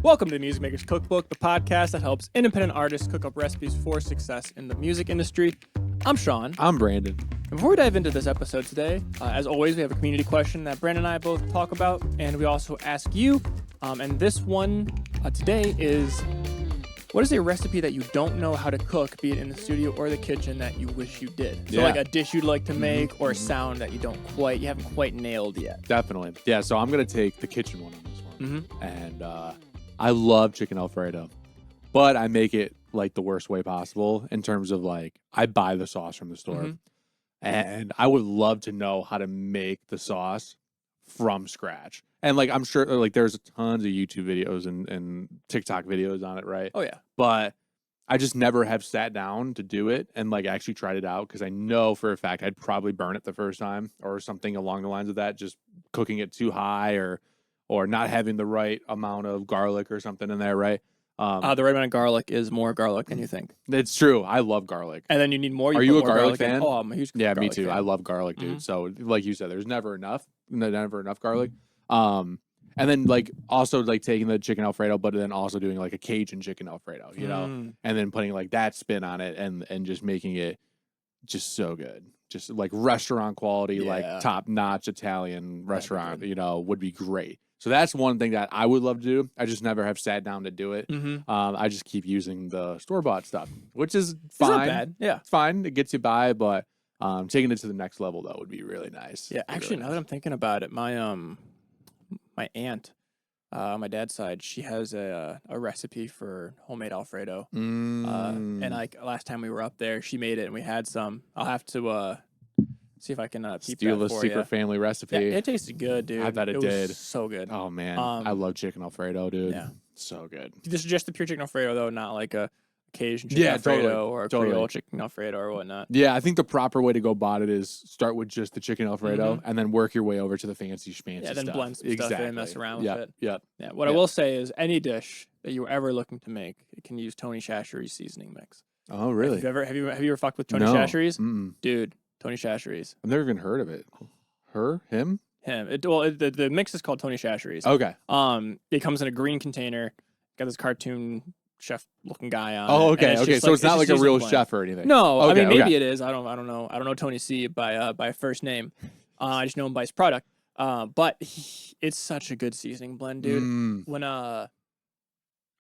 Welcome to the Music Maker's Cookbook, the podcast that helps independent artists cook up recipes for success in the music industry. I'm Sean. I'm Brandon. And before we dive into this episode today, as always, we have a community question that Brandon and I both talk about, and we also ask you. And this one today is, what is a recipe that you don't know how to cook, be it in the studio or the kitchen, that you wish you did? So like a dish you'd like to make or a sound that you haven't quite nailed yet. Definitely. Yeah, so I'm going to take the kitchen one on this one. And I love chicken Alfredo, but I make it like the worst way possible in terms of like, I buy the sauce from the store. And I would love to know how to make the sauce from scratch. And like, I'm sure like there's tons of YouTube videos and TikTok videos on it, right? Oh, yeah. But I just never have sat down to do it and like actually tried it out because I know for a fact I'd probably burn it the first time or something along the lines of that, just cooking it too high or not having the right amount of garlic or something in there, right? The right amount of garlic is more garlic than you think. It's true. I love garlic. And then you need more. Are you a garlic fan? Oh, I'm a huge Yeah, garlic me too. fan. I love garlic, dude. So like you said, there's never enough garlic. And then like also like taking the chicken Alfredo, but then also doing like a Cajun chicken Alfredo, you know, and then putting like that spin on it and just making it just so good. Just like restaurant quality, like top notch Italian restaurant, you know, would be great. So that's one thing that I would love to do. I just never have sat down to do it. I just keep using the store-bought stuff, which is fine. It's not bad. Yeah. It's fine. It gets you by, but taking it to the next level, though, would be really nice. Yeah, actually, now that I'm thinking about it, my aunt, on my dad's side, she has a recipe for homemade Alfredo. And like last time we were up there, she made it and we had some. I'll have to see if I can steal the secret family recipe. Yeah, it tasted good, dude. I bet it did. Was so good. Oh man, I love chicken Alfredo, dude. Yeah, so good. This is just the pure chicken Alfredo, though, not like a Cajun chicken Alfredo or a Creole chicken Alfredo or whatnot. Yeah, I think the proper way to go about it is start with just the chicken Alfredo and then work your way over to the fancy schmancy stuff. Yeah, then blend some stuff and mess around with it. Yeah. What I will say is any dish that you're ever looking to make, it can use Tony Chachere's seasoning mix. Oh, really? Have you ever fucked with Tony Chachere's? Dude, Tony Chachere's. I've never even heard of it. Her? Him? Him. The mix is called Tony Chachere's. Okay. It comes in a green container. Got this cartoon chef looking guy on. Oh, okay. It. Okay. So it's not like a real chef or anything. No, okay, I mean maybe it is. I don't know. I don't know Tony C by first name. I just know him by his product. But it's such a good seasoning blend, dude. When I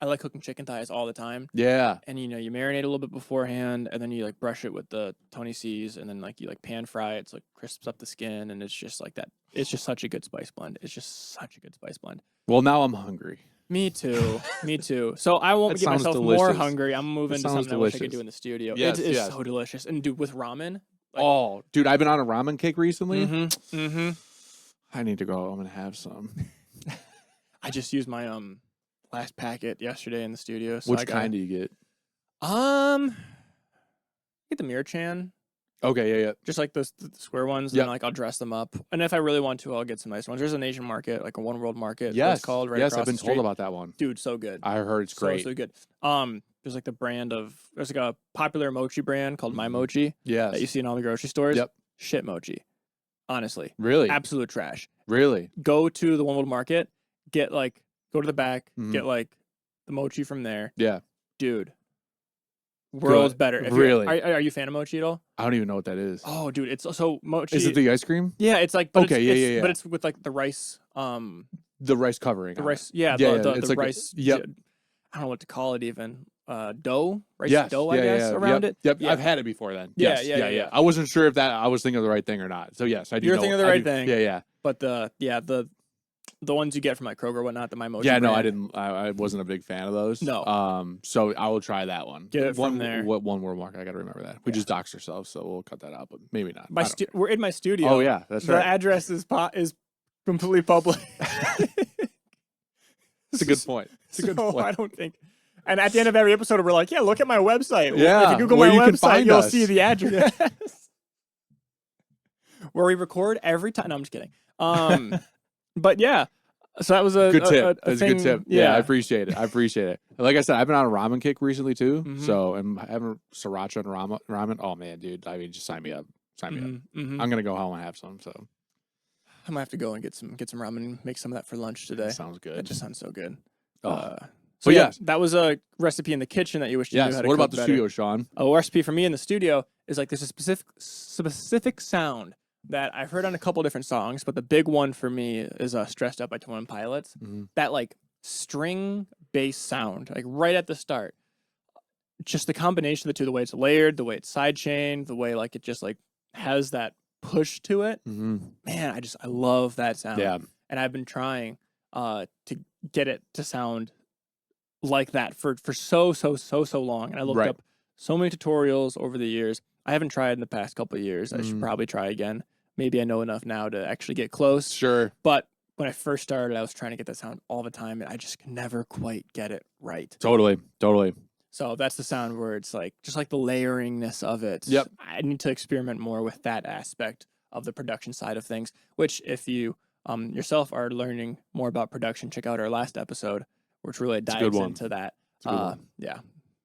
like cooking chicken thighs all the time. Yeah. And you marinate a little bit beforehand, and then you like brush it with the Tony C's, and then like you like pan fry it, so it crisps up the skin, and it's just like that. It's just such a good spice blend. Well, now I'm hungry. Me too. So I won't get myself more hungry. I'm moving to something I wish I could do in the studio. Yes, it is so delicious. And dude, with ramen. Like, dude, I've been on a ramen kick recently. I need to go home and have some. I just used my last packet yesterday in the studio. So Which kind do you get? Get the Mirror Chan. Okay, yeah. Just like the square ones, and like I'll dress them up. And if I really want to, I'll get some nice ones. There's an Asian market, like a One World Market. Yes, it's called right yes, across I've been the street. told about that one. Dude, so good. I heard it's great. So good. There's like the brand of there's like a popular mochi brand called My Mochi. Yes. That you see in all the grocery stores. Yep. Shit mochi. Honestly. Really? Absolute trash. Really? Go to the One World Market, go to the back, get like the mochi from there. Yeah. Dude. World's better. Really? Are you a fan of mochi at all? I don't even know what that is. Oh, dude, it's so mochi. Is it the ice cream? Yeah, it's like yeah. But it's with like the rice. The rice covering. The rice. Yeah, it's the like rice. Yep. I don't know what to call it even. Dough, rice yes. dough, I guess, around it. Yep, Yeah. I've had it before then. Yeah, Yes. yeah. I wasn't sure if I was thinking of the right thing or not. So yes, I do. You're thinking of the right thing. Yeah. But the ones you get from like Kroger or whatnot, the My Mochi. Yeah, no, brand. I didn't. I wasn't a big fan of those. No. So I will try that one. Get it from there. What One World Market? I got to remember that. We just doxed ourselves, so we'll cut that out. But maybe not. We're in my studio. Oh yeah, that's right. The address is completely public. It's a good point. It's a good point. I don't think. And at the end of every episode, we're like, yeah, look at my website. Yeah. If you Google my website, you'll see the address. Where we record every time. No, I'm just kidding. But yeah. So that was a good tip. That's a good tip. Yeah, I appreciate it. Like I said, I've been on a ramen kick recently too. So I'm having sriracha and ramen. Oh man, dude. I mean, just sign me up. I'm gonna go home and have some. So I'm gonna have to go and get some ramen and make some of that for lunch today. Sounds good. That just sounds so good. So yes. that was a recipe in the kitchen that you wish you knew Yes. how to What cook about the better. studio, Sean? A recipe for me in the studio is like there's a specific sound that I've heard on a couple different songs, but the big one for me is Stressed Out by 21 Pilots. That like string bass sound, like right at the start. Just the combination of the two, the way it's layered, the way it's sidechained, the way like it just like has that push to it. Man, I love that sound. Yeah. And I've been trying to get it to sound like that for so long. And I looked up so many tutorials over the years. I haven't tried in the past couple of years. I should probably try again. Maybe I know enough now to actually get close. Sure. But when I first started, I was trying to get that sound all the time, and I just could never quite get it right. Totally. So that's the sound where it's like, just like the layeringness of it. Yep. I need to experiment more with that aspect of the production side of things, which if you yourself are learning more about production, check out our last episode, which really dives into that. Yeah.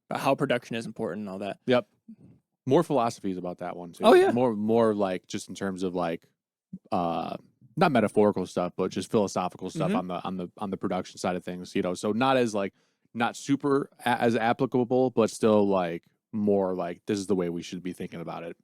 About how production is important and all that. Yep. More philosophies about that one too. Oh yeah. More like just in terms of like not metaphorical stuff, but just philosophical stuff on the production side of things, you know. So not super as applicable, but still like more like this is the way we should be thinking about it.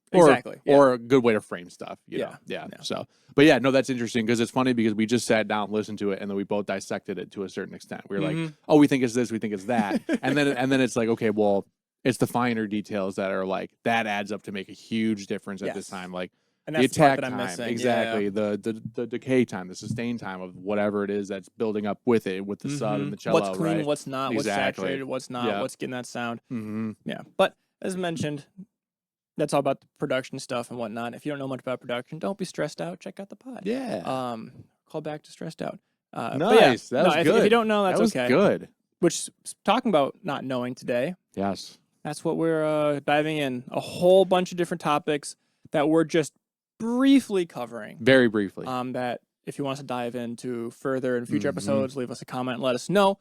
Or a good way to frame stuff. You know? Yeah. So, but yeah, no, that's interesting because it's funny because we just sat down, listened to it, and then we both dissected it to a certain extent. We were like, oh, we think it's this, we think it's that. and then it's like, okay, well, it's the finer details that are like, that adds up to make a huge difference at this time. Like, and that's the attack the part that time, I'm missing. exactly. The decay time, the sustain time of whatever it is that's building up with it, with the sub and the cello. What's clean, right? what's not, what's saturated, what's not, what's getting that sound. Yeah, but as mentioned, that's all about the production stuff and whatnot. If you don't know much about production, don't be stressed out. Check out the pod. Yeah. Call back to Stressed Out. Nice. That was good. If you don't know, that's that was okay. Good. Which, talking about not knowing today. Yes. That's what we're diving in. A whole bunch of different topics that we're just briefly covering. Very briefly. That if you want us to dive into further in future episodes, leave us a comment and let us know.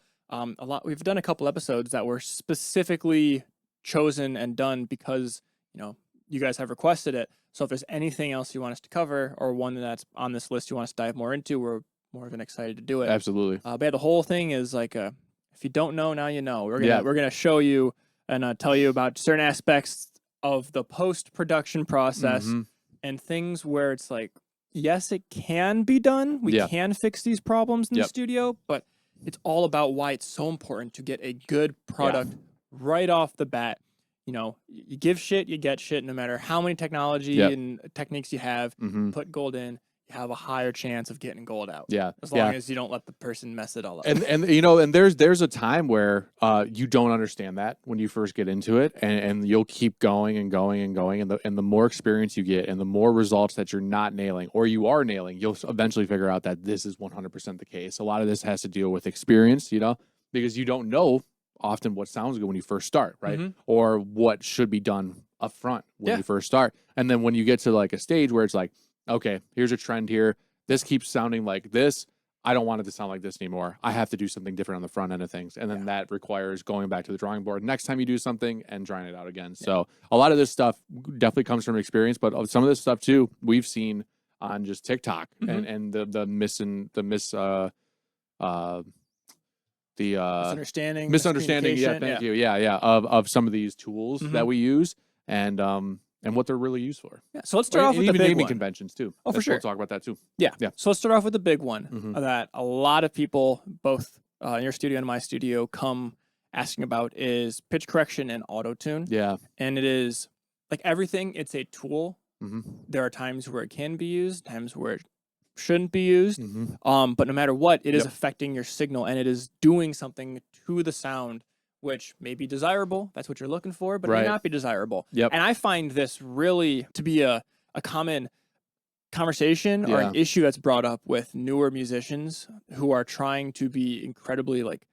We've done a couple episodes that were specifically chosen and done because, you know, you guys have requested it. So if there's anything else you want us to cover or one that's on this list you want us to dive more into, we're more than excited to do it. Absolutely. But yeah, the whole thing is like, if you don't know, now you know. We're gonna show you and tell you about certain aspects of the post-production process and things where it's like, yes, it can be done. We can fix these problems in the studio, but it's all about why it's so important to get a good product right off the bat. You know, you give shit, you get shit, no matter how many technology and techniques you have. Put gold in, you have a higher chance of getting gold out. Yeah, as long as you don't let the person mess it all up. And you know, and there's a time where you don't understand that when you first get into it, and you'll keep going and going and going, and the more experience you get, and the more results that you're not nailing or you are nailing, you'll eventually figure out that this is 100% the case. A lot of this has to deal with experience, you know, because you don't know often what sounds good when you first start, right? Or what should be done up front when you first start. And then when you get to like a stage where it's like, okay, here's a trend here. This keeps sounding like this. I don't want it to sound like this anymore. I have to do something different on the front end of things. And then that requires going back to the drawing board next time you do something and trying it out again. So a lot of this stuff definitely comes from experience, but some of this stuff too, we've seen on just TikTok and the misunderstanding. Yeah, thank you. Yeah, of some of these tools that we use and what they're really used for. Yeah. So let's start off with the big naming one. conventions too. Oh, for sure. We'll talk about that too. Yeah. So let's start off with the big one that a lot of people, both in your studio and my studio, come asking about is pitch correction and Autotune. Yeah. And it is like everything. It's a tool. There are times where it can be used, times where it shouldn't be used. But no matter what, it is affecting your signal and it is doing something to the sound, which may be desirable. That's what you're looking for, but it may not be desirable. And I find this really to be a common conversation or an issue that's brought up with newer musicians who are trying to be incredibly like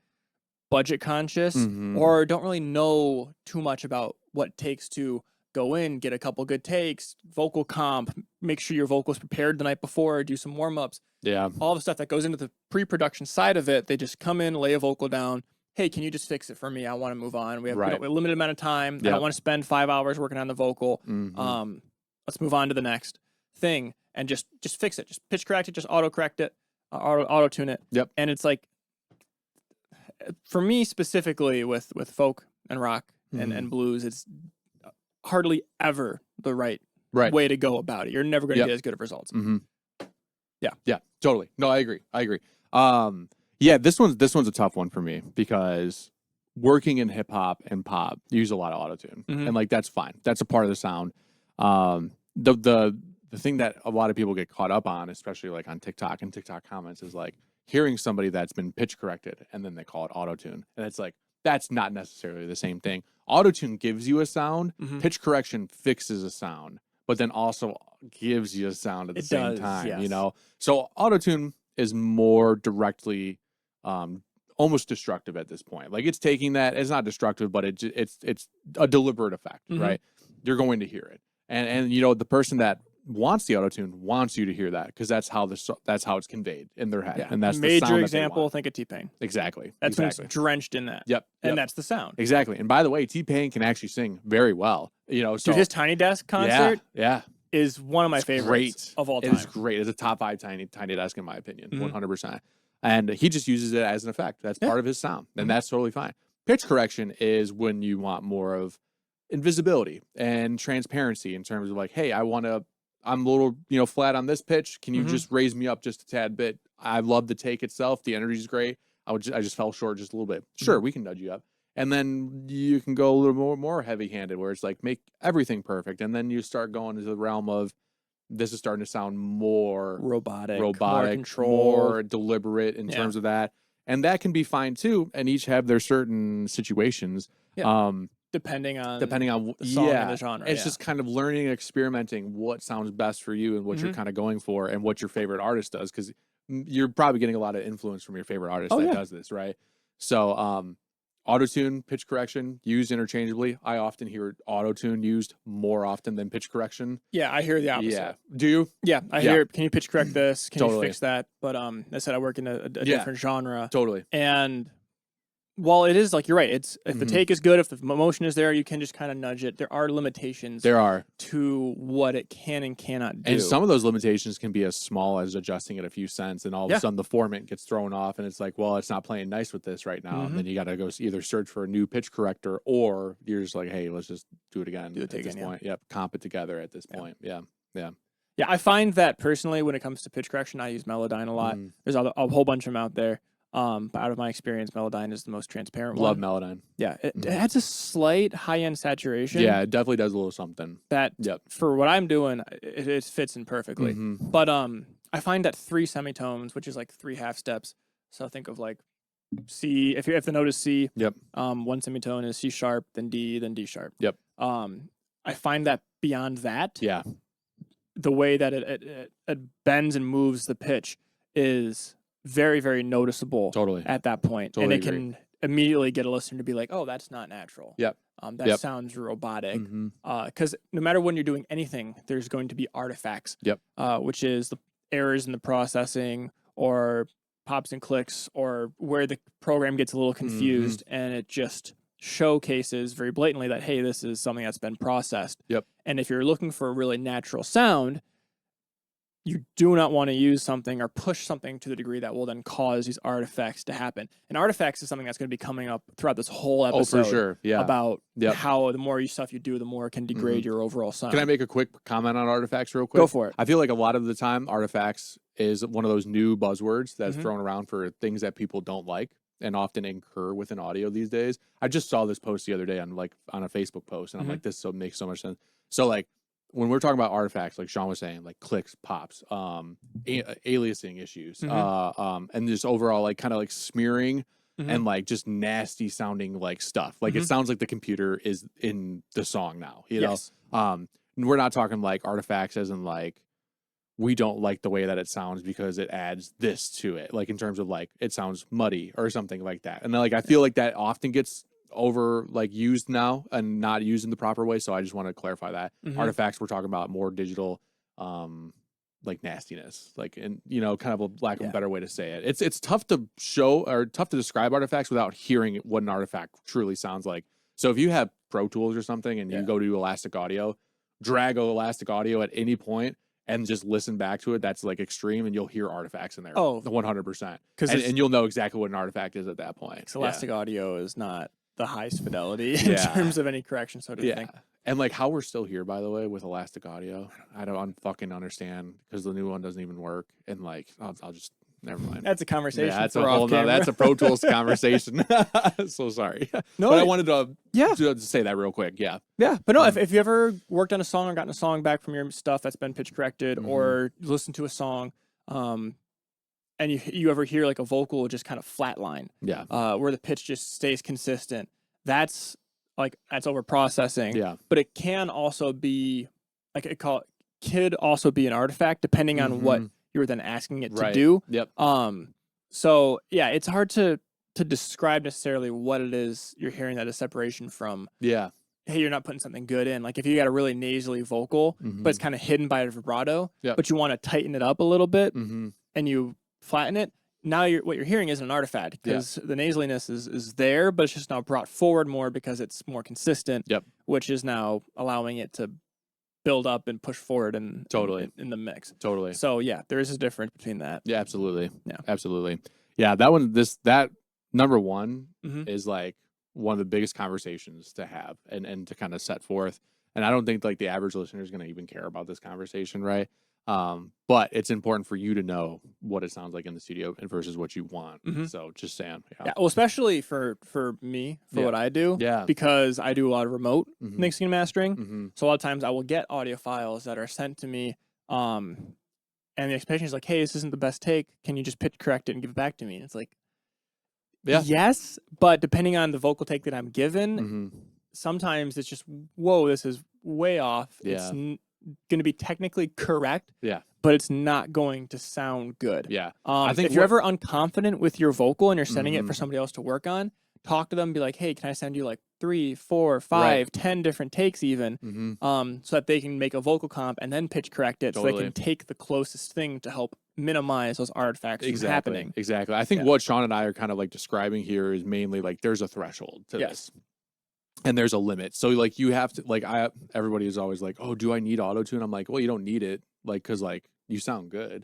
budget conscious or don't really know too much about what it takes to go in, get a couple good takes, vocal comp, make sure your vocal's prepared the night before, do some warm-ups. Yeah. All the stuff that goes into the pre-production side of it, they just come in, lay a vocal down. Hey, can you just fix it for me? I want to move on. We have a limited amount of time. I don't want to spend 5 hours working on the vocal. Let's move on to the next thing and just fix it. Just pitch correct it, just auto-correct it, auto-tune it. And it's like, for me specifically with folk and rock and blues, it's hardly ever the right way to go about it. You're never going to get as good of results. Yeah, totally. No, I agree. Yeah, this one's a tough one for me because working in hip hop and pop, you use a lot of autotune, and like that's fine. That's a part of the sound. The thing that a lot of people get caught up on, especially like on TikTok and TikTok comments, is like hearing somebody that's been pitch corrected and then they call it autotune, and it's like that's not necessarily the same thing. Autotune gives you a sound. Pitch correction fixes a sound, but then also gives you a sound at the same time. Yes. You know, so autotune is more directly almost destructive at this point. Like it's taking that, it's not destructive, but it's a deliberate effect, right? You're going to hear it. And you know, the person that wants the autotune wants you to hear that because that's how it's conveyed in their head. And that's major the sound example, think of T-Pain. Exactly. That's when it's drenched in that. And that's the sound. Exactly. And by the way, T-Pain can actually sing very well. You know, so dude, his Tiny Desk concert is one of my favorites of all time. It is great. It's a top 5 Tiny Desk in my opinion, 100%. And he just uses it as an effect. That's part of his sound, and that's totally fine. Pitch correction is when you want more of invisibility and transparency in terms of like, hey, I'm a little, flat on this pitch. Can you just raise me up just a tad bit? I love the take itself. The energy is great. I just fell short just a little bit. Sure, we can nudge you up. And then you can go a little more heavy-handed where it's like make everything perfect. And then you start going into the realm of this is starting to sound more robotic, more deliberate in terms of that. And that can be fine too. And each have their certain situations. Depending on the song and the genre. It's just kind of learning and experimenting what sounds best for you and what you're kind of going for and what your favorite artist does. Because you're probably getting a lot of influence from your favorite artist that does this, right? So autotune, pitch correction used interchangeably. I often hear autotune used more often than pitch correction. Yeah, I hear the opposite. Yeah. Do you? Yeah, I hear, can you pitch correct this? Can you fix that? But I said I work in a different genre. Totally. And while it is like, you're right, it's if the take is good, if the motion is there, you can just kind of nudge it. There are limitations. To what it can and cannot do. And some of those limitations can be as small as adjusting it a few cents, and all of a sudden the format gets thrown off, and it's like, well, it's not playing nice with this right now. And then you got to go either search for a new pitch corrector, or you're just like, hey, let's just do it again at this point. Yep, comp it together at this point. Yeah. I find that personally, when it comes to pitch correction, I use Melodyne a lot. There's a whole bunch of them out there. But out of my experience, Melodyne is the most transparent one. Love Melodyne. Yeah, it adds a slight high-end saturation. Yeah, it definitely does a little something. That for what I'm doing, it fits in perfectly. But I find that 3 semitones, which is like 3 half steps. So think of like C. If the note is C, one semitone is C sharp, then D sharp. I find that beyond that, the way that it bends and moves the pitch is very, very noticeable at that point. And it can immediately get a listener to be like, oh, that's not natural. That sounds robotic. Because no matter when you're doing anything, there's going to be artifacts, which is the errors in the processing or pops and clicks or where the program gets a little confused and it just showcases very blatantly that, hey, this is something that's been processed. And if you're looking for a really natural sound, you do not want to use something or push something to the degree that will then cause these artifacts to happen. And artifacts is something that's going to be coming up throughout this whole episode. Oh, for sure. Yeah. About how the more stuff you do, the more it can degrade your overall sound. Can I make a quick comment on artifacts real quick? Go for it. I feel like a lot of the time, artifacts is one of those new buzzwords that's thrown around for things that people don't like and often incur within audio these days. I just saw this post the other day on a Facebook post, and I'm like, this makes so much sense. So like, when we're talking about artifacts, like Sean was saying, like clicks, pops, aliasing issues, and just overall like kind of like smearing and like just nasty sounding like stuff. Like it sounds like the computer is in the song now, you know? We're not talking like artifacts as in like, we don't like the way that it sounds because it adds this to it. Like in terms of like, it sounds muddy or something like that. And like, I feel like that often gets over like used now and not used in the proper way. So I just want to clarify that artifacts, we're talking about more digital, like nastiness, like, and kind of a lack of a better way to say it. It's tough to show or tough to describe artifacts without hearing what an artifact truly sounds like. So if you have Pro Tools or something and you go to Elastic Audio, drag Elastic Audio at any point and just listen back to it, that's like extreme, and you'll hear artifacts in there. Oh, 100%. because And you'll know exactly what an artifact is at that point. Elastic Audio is not the highest fidelity in Yeah. terms of any correction, so to think. And like how we're still here, by the way, with Elastic Audio, I don't fucking understand because the new one doesn't even work. And like, I'll just never mind. That's a conversation. Yeah, that's for a off whole. camera. That's a Pro Tools conversation. So sorry. No, but I wanted to yeah to say that real quick. Yeah. Yeah, but no, if you ever worked on a song or gotten a song back from your stuff that's been pitch corrected, or listened to a song, and you ever hear like a vocal just kind of flatline, where the pitch just stays consistent, that's over processing. Yeah. But it can also be could also be an artifact depending on what you were then asking it to do. Yep. So yeah, it's hard to describe necessarily what it is you're hearing that is separation from. Yeah. Hey, you're not putting something good in. Like if you got a really nasally vocal, but it's kind of hidden by a vibrato, but you want to tighten it up a little bit, and you flatten it. Now what you're hearing isn't an artifact because the nasaliness is there, but it's just now brought forward more because it's more consistent, which is now allowing it to build up and push forward in the mix. Totally. So yeah, there is a difference between that. Yeah, absolutely. Yeah. Absolutely. Yeah, that number one is like one of the biggest conversations to have and to kind of set forth. And I don't think like the average listener is going to even care about this conversation, right? But it's important for you to know what it sounds like in the studio and versus what you want. So just saying. Yeah. Well, especially for me, what I do. Yeah. Because I do a lot of remote mixing and mastering. So a lot of times I will get audio files that are sent to me. And the expectation is like, hey, this isn't the best take. Can you just pitch correct it and give it back to me? And it's like, yes, but depending on the vocal take that I'm given, sometimes it's just, whoa, this is way off. It's going to be technically correct, but it's not going to sound good. Yeah. I think if you're ever unconfident with your vocal and you're sending it for somebody else to work on, talk to them, be like, hey, can I send you like 3, 4, 5, 10 different takes even, so that they can make a vocal comp and then pitch correct it so they can take the closest thing to help minimize those artifacts from happening. Exactly. I think what Sean and I are kind of like describing here is mainly like there's a threshold to this. And there's a limit. So like you have to like everybody is always like, oh, do I need Autotune? I'm like, well, you don't need it, like, because like you sound good.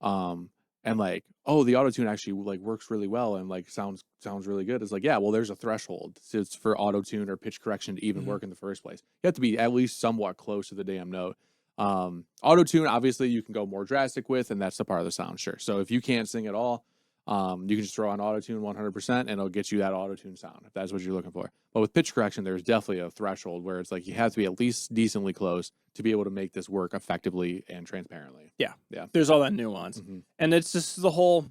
And like, oh, the Autotune actually like works really well and like sounds really good. It's like, yeah, well, there's a threshold. It's for Autotune or pitch correction to even work in the first place. You have to be at least somewhat close to the damn note. Autotune, obviously, you can go more drastic with, and that's the part of the sound, sure. So if you can't sing at all, you can just throw on Autotune 100%, and it'll get you that Autotune sound if that's what you're looking for. But with pitch correction, there's definitely a threshold where it's like you have to be at least decently close to be able to make this work effectively and transparently. Yeah. There's all that nuance, and it's just the whole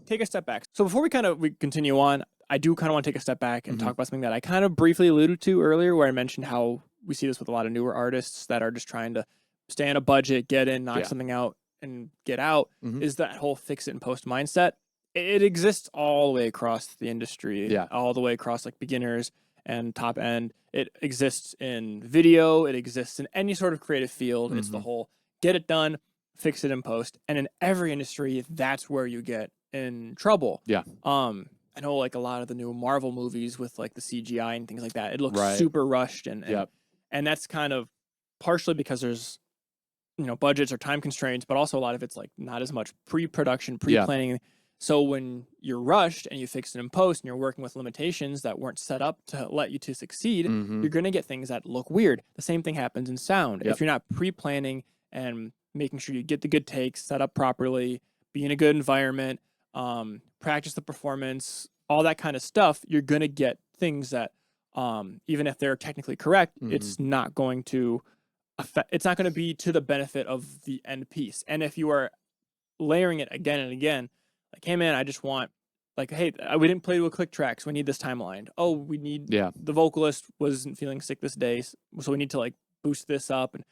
take a step back. So before we continue on, I do kind of want to take a step back and talk about something that I kind of briefly alluded to earlier, where I mentioned how we see this with a lot of newer artists that are just trying to stay on a budget, get in, knock something out, and get out, is that whole fix it and post mindset. It exists all the way across the industry, all the way across like beginners and top end. It exists in video. It exists in any sort of creative field. It's the whole get it done, fix it in post. And in every industry, that's where you get in trouble. Yeah. I know like a lot of the new Marvel movies with like the CGI and things like that, it looks super rushed and that's kind of partially because there's budgets or time constraints, but also a lot of it's like not as much pre-production, pre-planning. So when you're rushed and you fix it in post and you're working with limitations that weren't set up to let you to succeed, you're going to get things that look weird. The same thing happens in sound. If you're not pre-planning and making sure you get the good takes set up properly, be in a good environment, practice the performance, all that kind of stuff, you're going to get things that even if they're technically correct, it's not going to be to the benefit of the end piece. And if you are layering it again and again, like, hey man, I just want, like, hey, we didn't play to a click track, so we need this timeline. Oh, we need the vocalist wasn't feeling sick this day, so we need to like boost this up and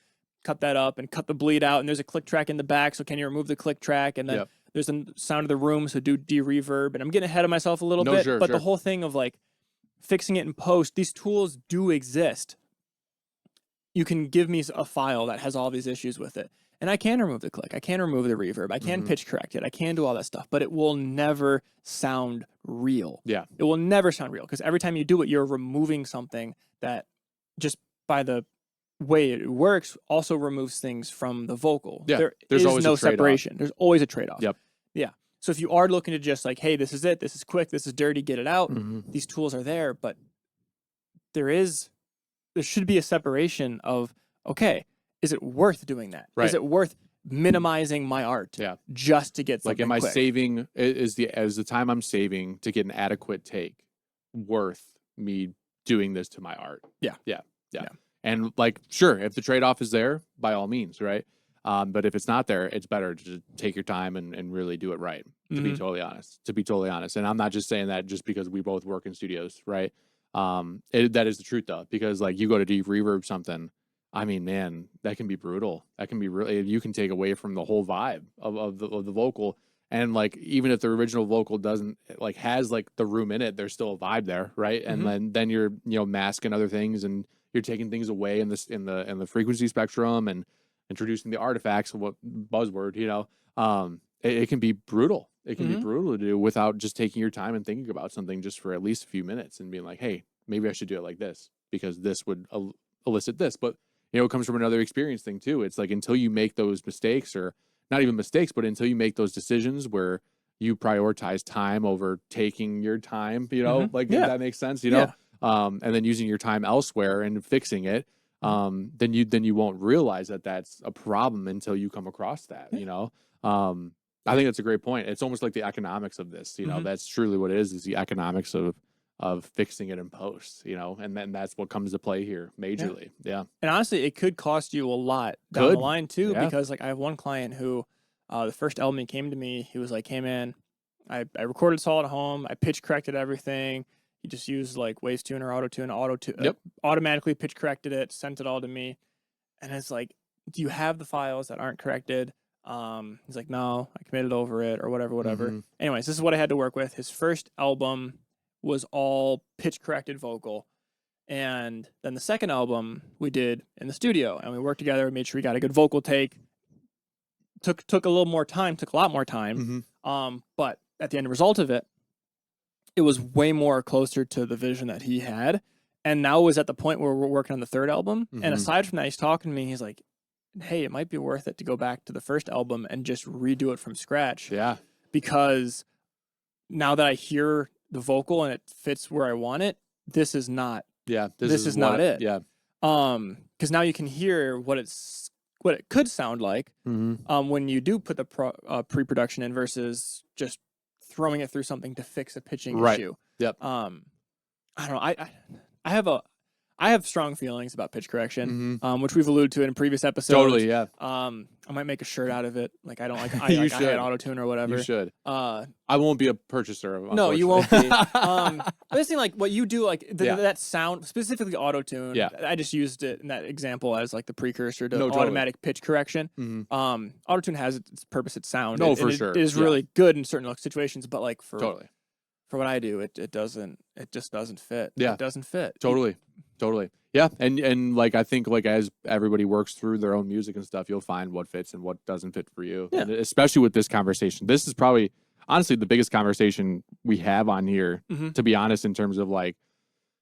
cut that up and cut the bleed out. And there's a click track in the back, so can you remove the click track? And then there's the sound of the room, so do de-reverb. And I'm getting ahead of myself a little bit, but the whole thing of like fixing it in post, these tools do exist. You can give me a file that has all these issues with it, and I can remove the click, I can remove the reverb, I can pitch correct it, I can do all that stuff, but it will never sound real. It will never sound real, because every time you do it, you're removing something that just by the way it works also removes things from the vocal. Yeah, There there's is always a no trade-off. separation. There's always a trade-off. Yep. Yeah. So if you are looking to just like, hey, this is it, this is quick, this is dirty, get it out, Mm-hmm. these tools are there, but there should be a separation of, okay, is it worth doing that? Right. Is it worth minimizing my art Yeah. just to get something Like, am I quick? saving, is the time I'm saving to get an adequate take worth me doing this to my art? Yeah. And like, sure, if the trade-off is there, by all means, right? But if it's not there, it's better to take your time and really do it right, to be totally honest. And I'm not just saying that just because we both work in studios, right? That is the truth though, because like you go to deep reverb something, I mean, man, that can be brutal. That can be really, you can take away from the whole vibe of the vocal. And like, even if the original vocal doesn't like has like the room in it, there's still a vibe there, right? And then you're, you know, masking other things and you're taking things away in the frequency spectrum and introducing the artifacts of what buzzword, you know, it can be brutal. It can be brutal to do without just taking your time and thinking about something just for at least a few minutes and being like, hey, maybe I should do it like this because this would elicit this. But you know, it comes from another experience thing too. It's like until you make those mistakes, or not even mistakes, but until you make those decisions where you prioritize time over taking your time, you know, like if that makes sense, you know, and then using your time elsewhere and fixing it, then you won't realize that that's a problem until you come across that, you know. I think that's a great point. It's almost like the economics of this, you know, that's truly what it is the economics of fixing it in post, you know, and then that's what comes to play here majorly. Yeah. And honestly, it could cost you a lot down the line too, because like I have one client who, the first album he came to me, he was like, hey man, I recorded this all at home. I pitch corrected everything. He just used like Waves Tuner, Autotune, automatically pitch corrected it, sent it all to me. And it's like, do you have the files that aren't corrected? He's like, no, I committed over it or whatever. Anyways, this is what I had to work with. His first album was all pitch corrected vocal. And then the second album we did in the studio and we worked together and made sure we got a good vocal take. Took a little more time, took a lot more time. But at the end result of it, it was way more closer to the vision that he had. And now it was at the point where we're working on the third album. And aside from that, he's talking to me, he's like, hey, it might be worth it to go back to the first album and just redo it from scratch. Yeah. Because now that I hear the vocal and it fits where I want it, this is not this is not it. Yeah. Because now you can hear what it could sound like when you do put the pre-production in versus just throwing it through something to fix a pitching issue. Yep. I don't know. I have strong feelings about pitch correction, which we've alluded to in previous episodes. Totally, yeah. I might make a shirt out of it. Like I don't like I You had Autotune or whatever. You should. I won't be a purchaser of. No, you won't be. But this thing, like what you do, like that sound, specifically Autotune. Yeah. I just used it in that example as like the precursor to totally. automatic pitch correction. Autotune has its purpose, its sound. No, for sure. It is really good in certain situations, but like for totally. For what I do, it just doesn't fit. Yeah. It doesn't fit. Totally. Yeah. And like, I think like as everybody works through their own music and stuff, you'll find what fits and what doesn't fit for you. Yeah. And especially with this conversation, this is probably honestly the biggest conversation we have on here, to be honest, in terms of like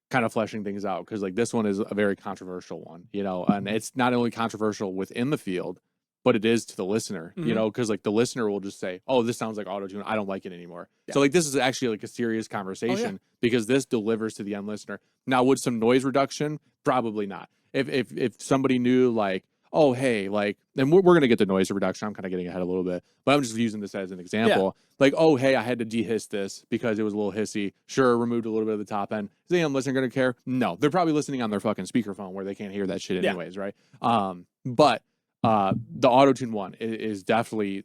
kind of fleshing things out. Cause like this one is a very controversial one, you know, and it's not only controversial within the field, but it is to the listener, you know, because like the listener will just say, oh, this sounds like Autotune. I don't like it anymore. Yeah. So like this is actually like a serious conversation because this delivers to the end listener. Now, would some noise reduction? Probably not. If somebody knew like, oh, hey, like, and we're going to get to noise reduction. I'm kind of getting ahead a little bit, but I'm just using this as an example. Yeah. Like, oh, hey, I had to dehiss this because it was a little hissy. Sure, removed a little bit of the top end. Is the end listener going to care? No, they're probably listening on their fucking speakerphone where they can't hear that shit anyways, right? But the Autotune one is definitely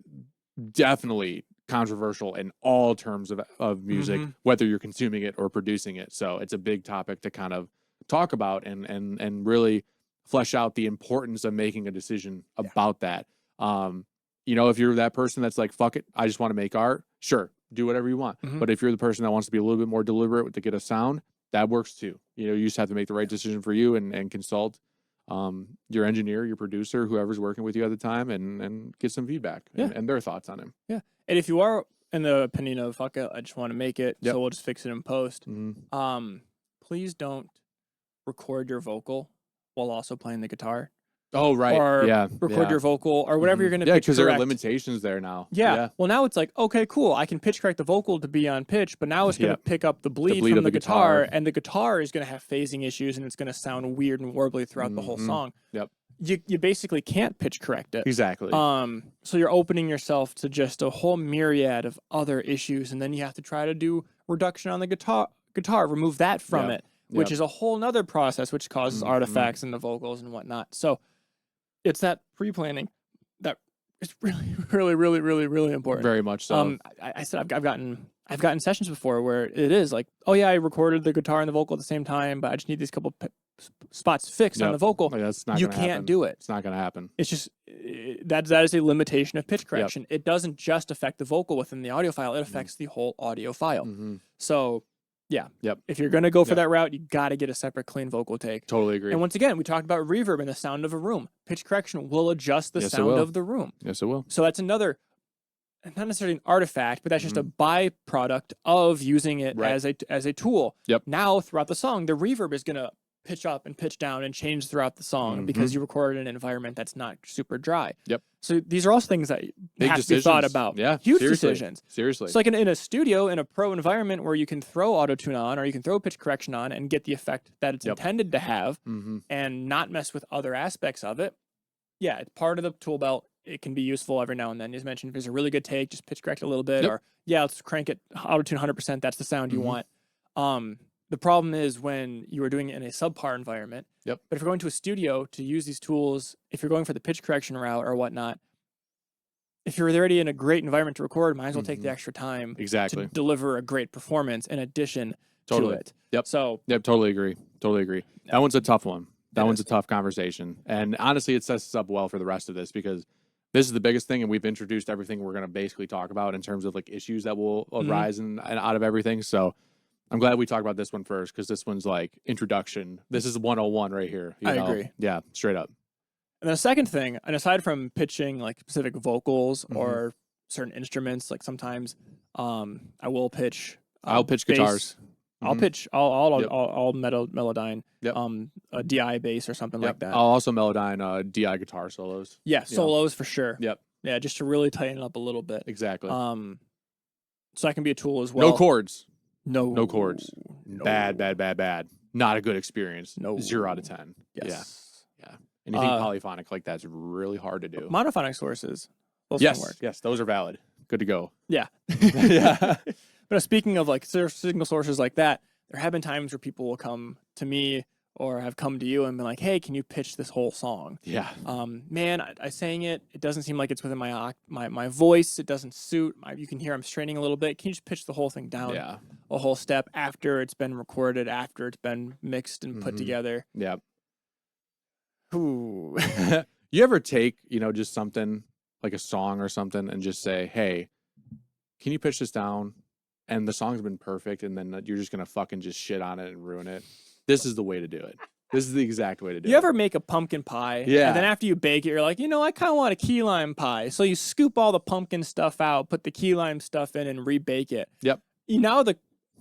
controversial in all terms of music, whether you're consuming it or producing it. So it's a big topic to kind of talk about and really flesh out the importance of making a decision about that. You know, if you're that person that's like, fuck it, I just want to make art, sure, do whatever you want. But if you're the person that wants to be a little bit more deliberate to get a sound, that works too. You know, you just have to make the right decision for you and consult your engineer, your producer, whoever's working with you at the time, and get some feedback and their thoughts on him. Yeah. And if you are in the opinion of, fuck it, I just want to make it, so we'll just fix it in post, please don't record your vocal while also playing the guitar. Oh, right. Or yeah. record yeah. your vocal or whatever you're going to Yeah, pitch because there are correct. limitations there now. Yeah. Well, now it's like, okay, cool. I can pitch correct the vocal to be on pitch, but now it's going to pick up the bleed bleed from of the the guitar, guitar. and the guitar is going to have phasing issues, and it's going to sound weird and warbly throughout the whole song. Yep. You basically can't pitch correct it. Exactly. So you're opening yourself to just a whole myriad of other issues, and then you have to try to do reduction on the guitar, remove that from it, which is a whole nother process, which causes artifacts in the vocals and whatnot. So it's that pre-planning that is really, really, really, really, really important. Very much so. I said I've gotten sessions before where it is like, oh yeah, I recorded the guitar and the vocal at the same time, but I just need these couple spots fixed on the vocal. Like, that's not you gonna can't happen. do it. It's not going to happen. It's just that is a limitation of pitch correction. It doesn't just affect the vocal within the audio file; it affects the whole audio file. So, yeah, if you're gonna go for that route, you got to get a separate clean vocal take. Totally agree. And once again, we talked about reverb and the sound of a room. Pitch correction will adjust the sound of the room. Yes, it will. So that's another, not necessarily an artifact, but that's just a byproduct of using it as a tool. Now, throughout the song, the reverb is gonna pitch up and pitch down and change throughout the song because you recorded in an environment that's not super dry. So these are also things that have to be thought about. Yeah, huge decisions. Seriously. It's like in a studio, in a pro environment where you can throw Autotune on or you can throw pitch correction on and get the effect that it's intended to have and not mess with other aspects of it. Yeah, it's part of the tool belt. It can be useful every now and then. As mentioned, if there's a really good take, just pitch correct a little bit or let's crank it Autotune 100%. That's the sound you want. The problem is when you are doing it in a subpar environment. But if you're going to a studio to use these tools, if you're going for the pitch correction route or whatnot, if you're already in a great environment to record, might as well take the extra time to deliver a great performance in addition to it. So totally agree. Totally agree. That one's a tough one. That one's a tough conversation. And honestly, it sets us up well for the rest of this because this is the biggest thing, and we've introduced everything we're going to basically talk about in terms of like issues that will arise and out of everything. So I'm glad we talked about this one first because this one's like introduction. This is 101 right here. I agree. Yeah, straight up. And the second thing, and aside from pitching like specific vocals or certain instruments, like sometimes I will pitch. I'll pitch bass. guitars. I'll pitch. I'll melodyne. A DI bass or something like that. I'll also melodyne DI guitar solos. Yeah, solos for sure. Yeah, just to really tighten it up a little bit. Exactly. So that can be a tool as well. No chords. No chords. No. Bad. Not a good experience. No. 0 out of 10. Yes. Yeah. Anything polyphonic like that's really hard to do. Monophonic sources. Those can work. Yes, those are valid. Good to go. Yeah. Yeah. But signal like signal sources like that, there have been times where people will come to me or have come to you and been like, hey, can you pitch this whole song? Yeah. Man, I sang it. It doesn't seem like it's within my voice. It doesn't suit. You can hear I'm straining a little bit. Can you just pitch the whole thing down a whole step after it's been recorded, after it's been mixed and put together? Yeah. Ooh. You ever take, just something like a song or something and just say, hey, can you pitch this down? And the song's been perfect, and then you're just going to fucking just shit on it and ruin it. This is the way to do it. This is the exact way to do it. You ever make a pumpkin pie? Yeah. And then after you bake it, you're like, I kind of want a key lime pie. So you scoop all the pumpkin stuff out, put the key lime stuff in, and rebake it. Yep. Now the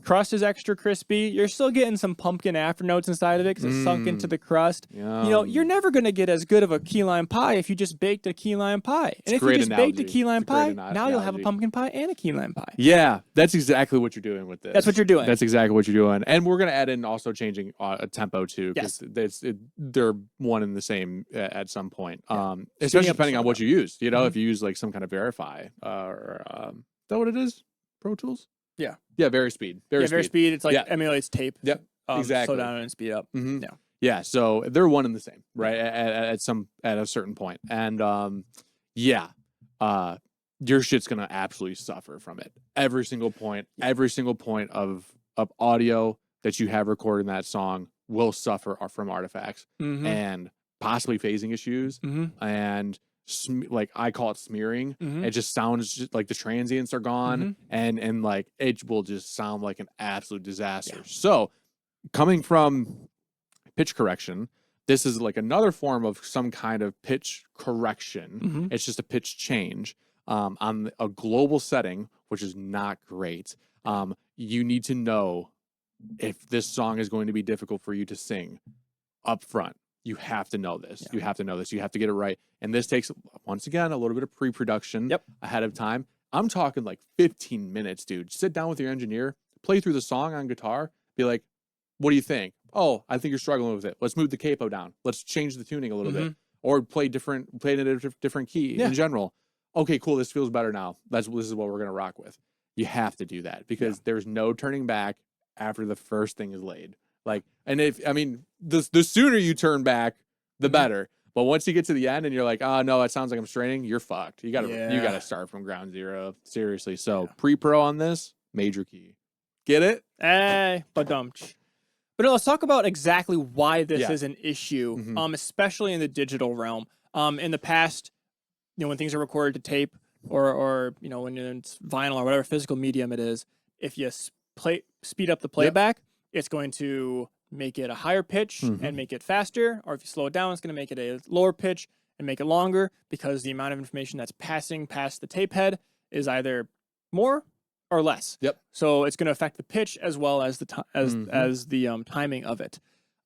crust is extra crispy. You're still getting some pumpkin afternotes inside of it because it's sunk into the crust. You're never going to get as good of a key lime pie if you just baked a key lime pie. And if you just baked a key lime pie, now you'll have a pumpkin pie and a key lime pie. Yeah, that's exactly what you're doing with this. That's what you're doing. That's exactly what you're doing. And we're going to add in also changing a tempo too, because they're one and the same at some point. Especially depending on what you use. If you use like some kind of verify or is that what it is? Pro Tools? Yeah. Yeah, very speed. Very speed. It's like emulates tape. Yep. Exactly. Slow down and speed up. Mm-hmm. Yeah. Yeah. So they're one and the same, right? At a certain point. And your shit's gonna absolutely suffer from it. Every single point of audio that you have recorded in that song will suffer from artifacts and possibly phasing issues and like I call it smearing. It just sounds just like the transients are gone and like it will just sound like an absolute disaster. So coming from pitch correction, this is like another form of some kind of pitch correction. It's just a pitch change on a global setting, which is not great. You need to know if this song is going to be difficult for you to sing up front. you have to know this. Yeah. You have to know this. You have to get it right. And this takes, once again, a little bit of pre-production ahead of time. I'm talking like 15 minutes, dude. Sit down with your engineer, play through the song on guitar, be like, what do you think? Oh, I think you're struggling with it. Let's move the capo down. Let's change the tuning a little bit, or play in a different key in general. Okay, cool. This feels better now. This is what we're gonna rock with. You have to do that because there's no turning back after the first thing is laid. Like, and the sooner you turn back, the better. But once you get to the end and you're like, oh no, it sounds like I'm straining, you're fucked. You gotta start from ground zero. Seriously. So pre-pro on this, major key. Get it? But let's talk about exactly why this is an issue, especially in the digital realm. In the past, when things are recorded to tape or when it's vinyl or whatever physical medium it is, if you speed up the playback, it's going to make it a higher pitch and make it faster. Or if you slow it down, it's going to make it a lower pitch and make it longer because the amount of information that's passing past the tape head is either more or less. So it's going to affect the pitch as well as the timing of it,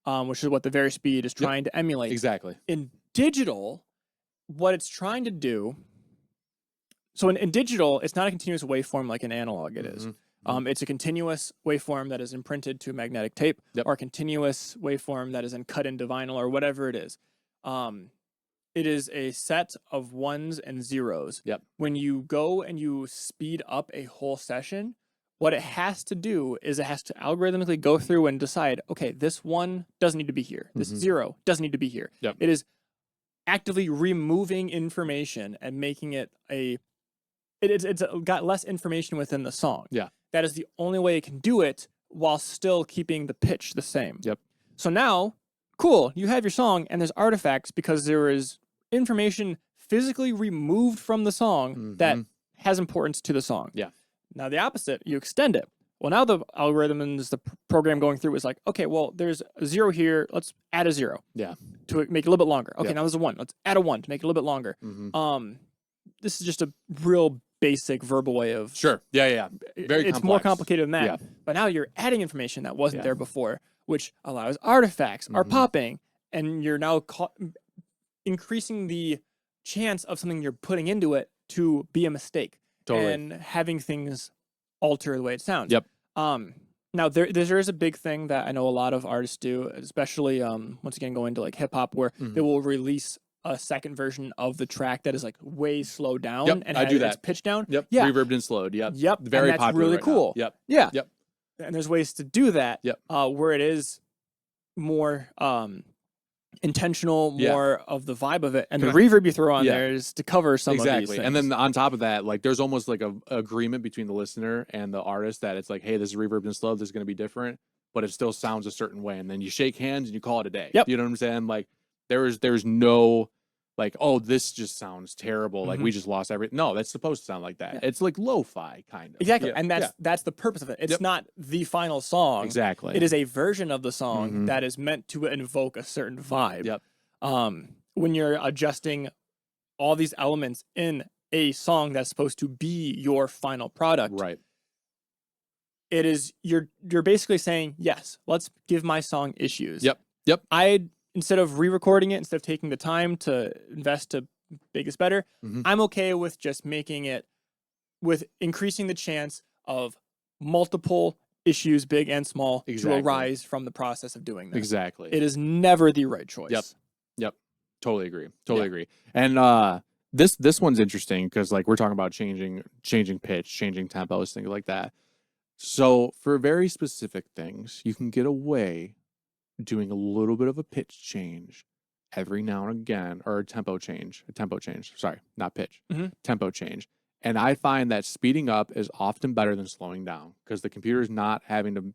which is what the VariSpeed is trying to emulate. Exactly. In digital, what it's trying to do. So in digital, it's not a continuous waveform like an analog it is. It's a continuous waveform that is imprinted to magnetic tape or a continuous waveform that is then cut into vinyl or whatever it is. It is a set of ones and zeros. When you go and you speed up a whole session, what it has to do is it has to algorithmically go through and decide, okay, this one doesn't need to be here. This zero doesn't need to be here. It is actively removing information and making it it's got less information within the song. That is the only way it can do it while still keeping the pitch the same. So now, cool, you have your song and there's artifacts because there is information physically removed from the song that has importance to the song. Now the opposite, you extend it. Well, now the algorithm and the program going through is like, okay, well, there's a zero here. Let's add a zero. To make it a little bit longer. Okay, now there's a one. Let's add a one to make it a little bit longer. This is just a real basic verbal way of Very it's more complicated than that. But now you're adding information that wasn't there before, which allows artifacts are popping, and you're now increasing the chance of something you're putting into it to be a mistake and having things alter the way it sounds. Now there is a big thing that I know a lot of artists do, especially once again going to like hip hop, where they will release a second version of the track that is like way slowed down and it's pitched down. Reverbed and slowed. Very and that's popular really right cool. now. And there's ways to do that where it is more intentional, more of the vibe of it, and the reverb you throw on there is to cover some of these things. And then on top of that, like there's almost like a agreement between the listener and the artist that it's like, hey, this is reverbed and slowed, this is going to be different, but it still sounds a certain way, and then you shake hands and you call it a day. You know what I'm saying? Like there's no like, oh, this just sounds terrible, like we just lost everything. No, that's supposed to sound like that. It's like lo-fi kind of. Exactly. And that's the purpose of it. It's not the final song. Exactly. It is a version of the song that is meant to invoke a certain vibe. When you're adjusting all these elements in a song that's supposed to be your final product, it is you're basically saying, yes, let's give my song issues. Instead of re-recording it, instead of taking the time to invest to make this better, I'm okay with just making it with increasing the chance of multiple issues, big and small, to arise from the process of doing this. It is never the right choice. Totally agree. And this one's interesting because like we're talking about changing pitch, changing tempos, things like that. So for very specific things, you can get away doing a little bit of a pitch change every now and again, or a tempo change. Sorry, not pitch. Tempo change. And I find that speeding up is often better than slowing down because the computer is not having to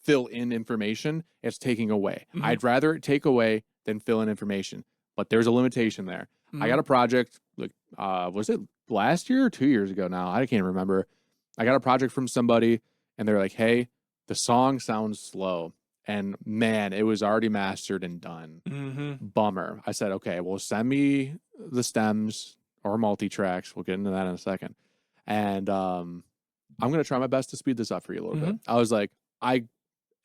fill in information, it's taking away. I'd rather it take away than fill in information, but there's a limitation there. I got a project, like, was it last year or 2 years ago now? I can't remember. I got a project from somebody and they're like, hey, the song sounds slow. And man, it was already mastered and done. Bummer. I said, okay, well, send me the stems or multitracks. We'll get into that in a second. And I'm going to try my best to speed this up for you a little bit. I was like, I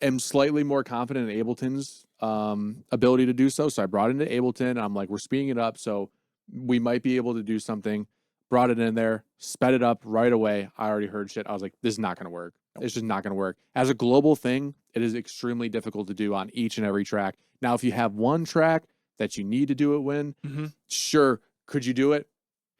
am slightly more confident in Ableton's ability to do so. So I brought it into Ableton, and I'm like, we're speeding it up, so we might be able to do something. Brought it in there, sped it up right away. I already heard shit. I was like, this is not going to work. It's just not going to work. As a global thing, it is extremely difficult to do on each and every track. Now, if you have one track that you need to do it when, sure, could you do it?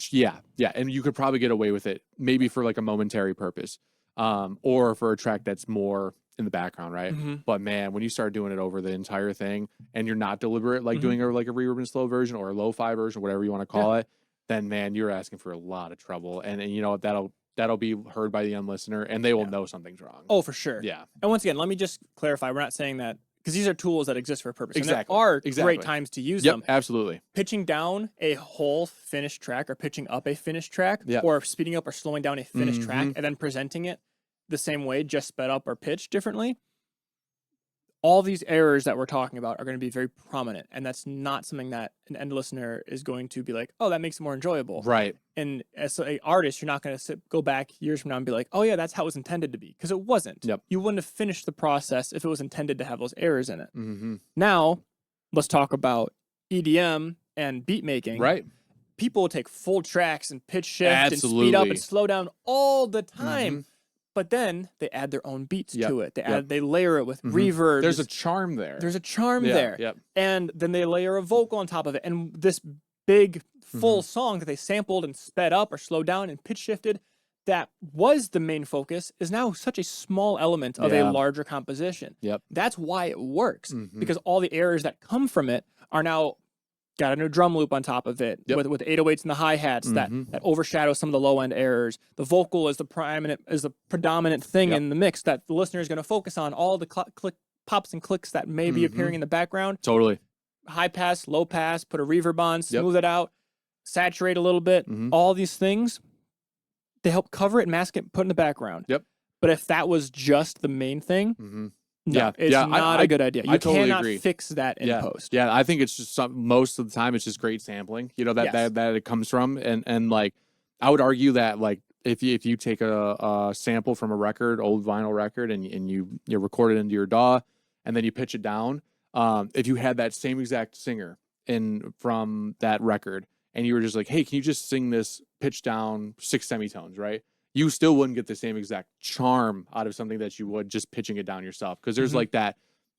Yeah. And you could probably get away with it, maybe for like a momentary purpose, or for a track that's more in the background, right? But man, when you start doing it over the entire thing and you're not deliberate, like doing like a reverb and slow version or a lo-fi version, whatever you want to call it, then man, you're asking for a lot of trouble. And you know, that'll be heard by the end listener, and they will know something's wrong. Oh, for sure. Yeah. And once again, let me just clarify. We're not saying that, because these are tools that exist for a purpose. Exactly. And there are great times to use them. Absolutely. Pitching down a whole finished track or pitching up a finished track or speeding up or slowing down a finished track and then presenting it the same way, just sped up or pitched differently. All these errors that we're talking about are going to be very prominent, and that's not something that an end listener is going to be like, oh, that makes it more enjoyable. Right. And as an artist, you're not going to go back years from now and be like, oh yeah, that's how it was intended to be, because it wasn't. Yep. You wouldn't have finished the process if it was intended to have those errors in it. Now, let's talk about EDM and beat making. Right. People will take full tracks and pitch shift and speed up and slow down all the time. But then they add their own beats to it. They layer it with reverb. There's a charm there. There's a charm there. And then they layer a vocal on top of it. And this big full song that they sampled and sped up or slowed down and pitch shifted, that was the main focus, is now such a small element of a larger composition. That's why it works. Because all the errors that come from it are now got a new drum loop on top of it with 808s and the hi-hats that overshadow some of the low-end errors. The vocal is the predominant thing in the mix that the listener is going to focus on. All the click pops and clicks that may be appearing in the background. Totally. High pass, low pass, put a reverb on, smooth it out, saturate a little bit. All these things, they help cover it, mask it, put in the background. But if that was just the main thing, no, it's not a good idea. You totally cannot agree. fix that in post. Yeah, I think it's just most of the time it's just great sampling. You know that it comes from, and like I would argue that like if you take a sample from a record, old vinyl record, and you record it into your DAW, and then you pitch it down, if you had that same exact singer from that record, and you were just like, hey, can you just sing this pitch down 6 semitones, right? You still wouldn't get the same exact charm out of something that you would just pitching it down yourself, because there's like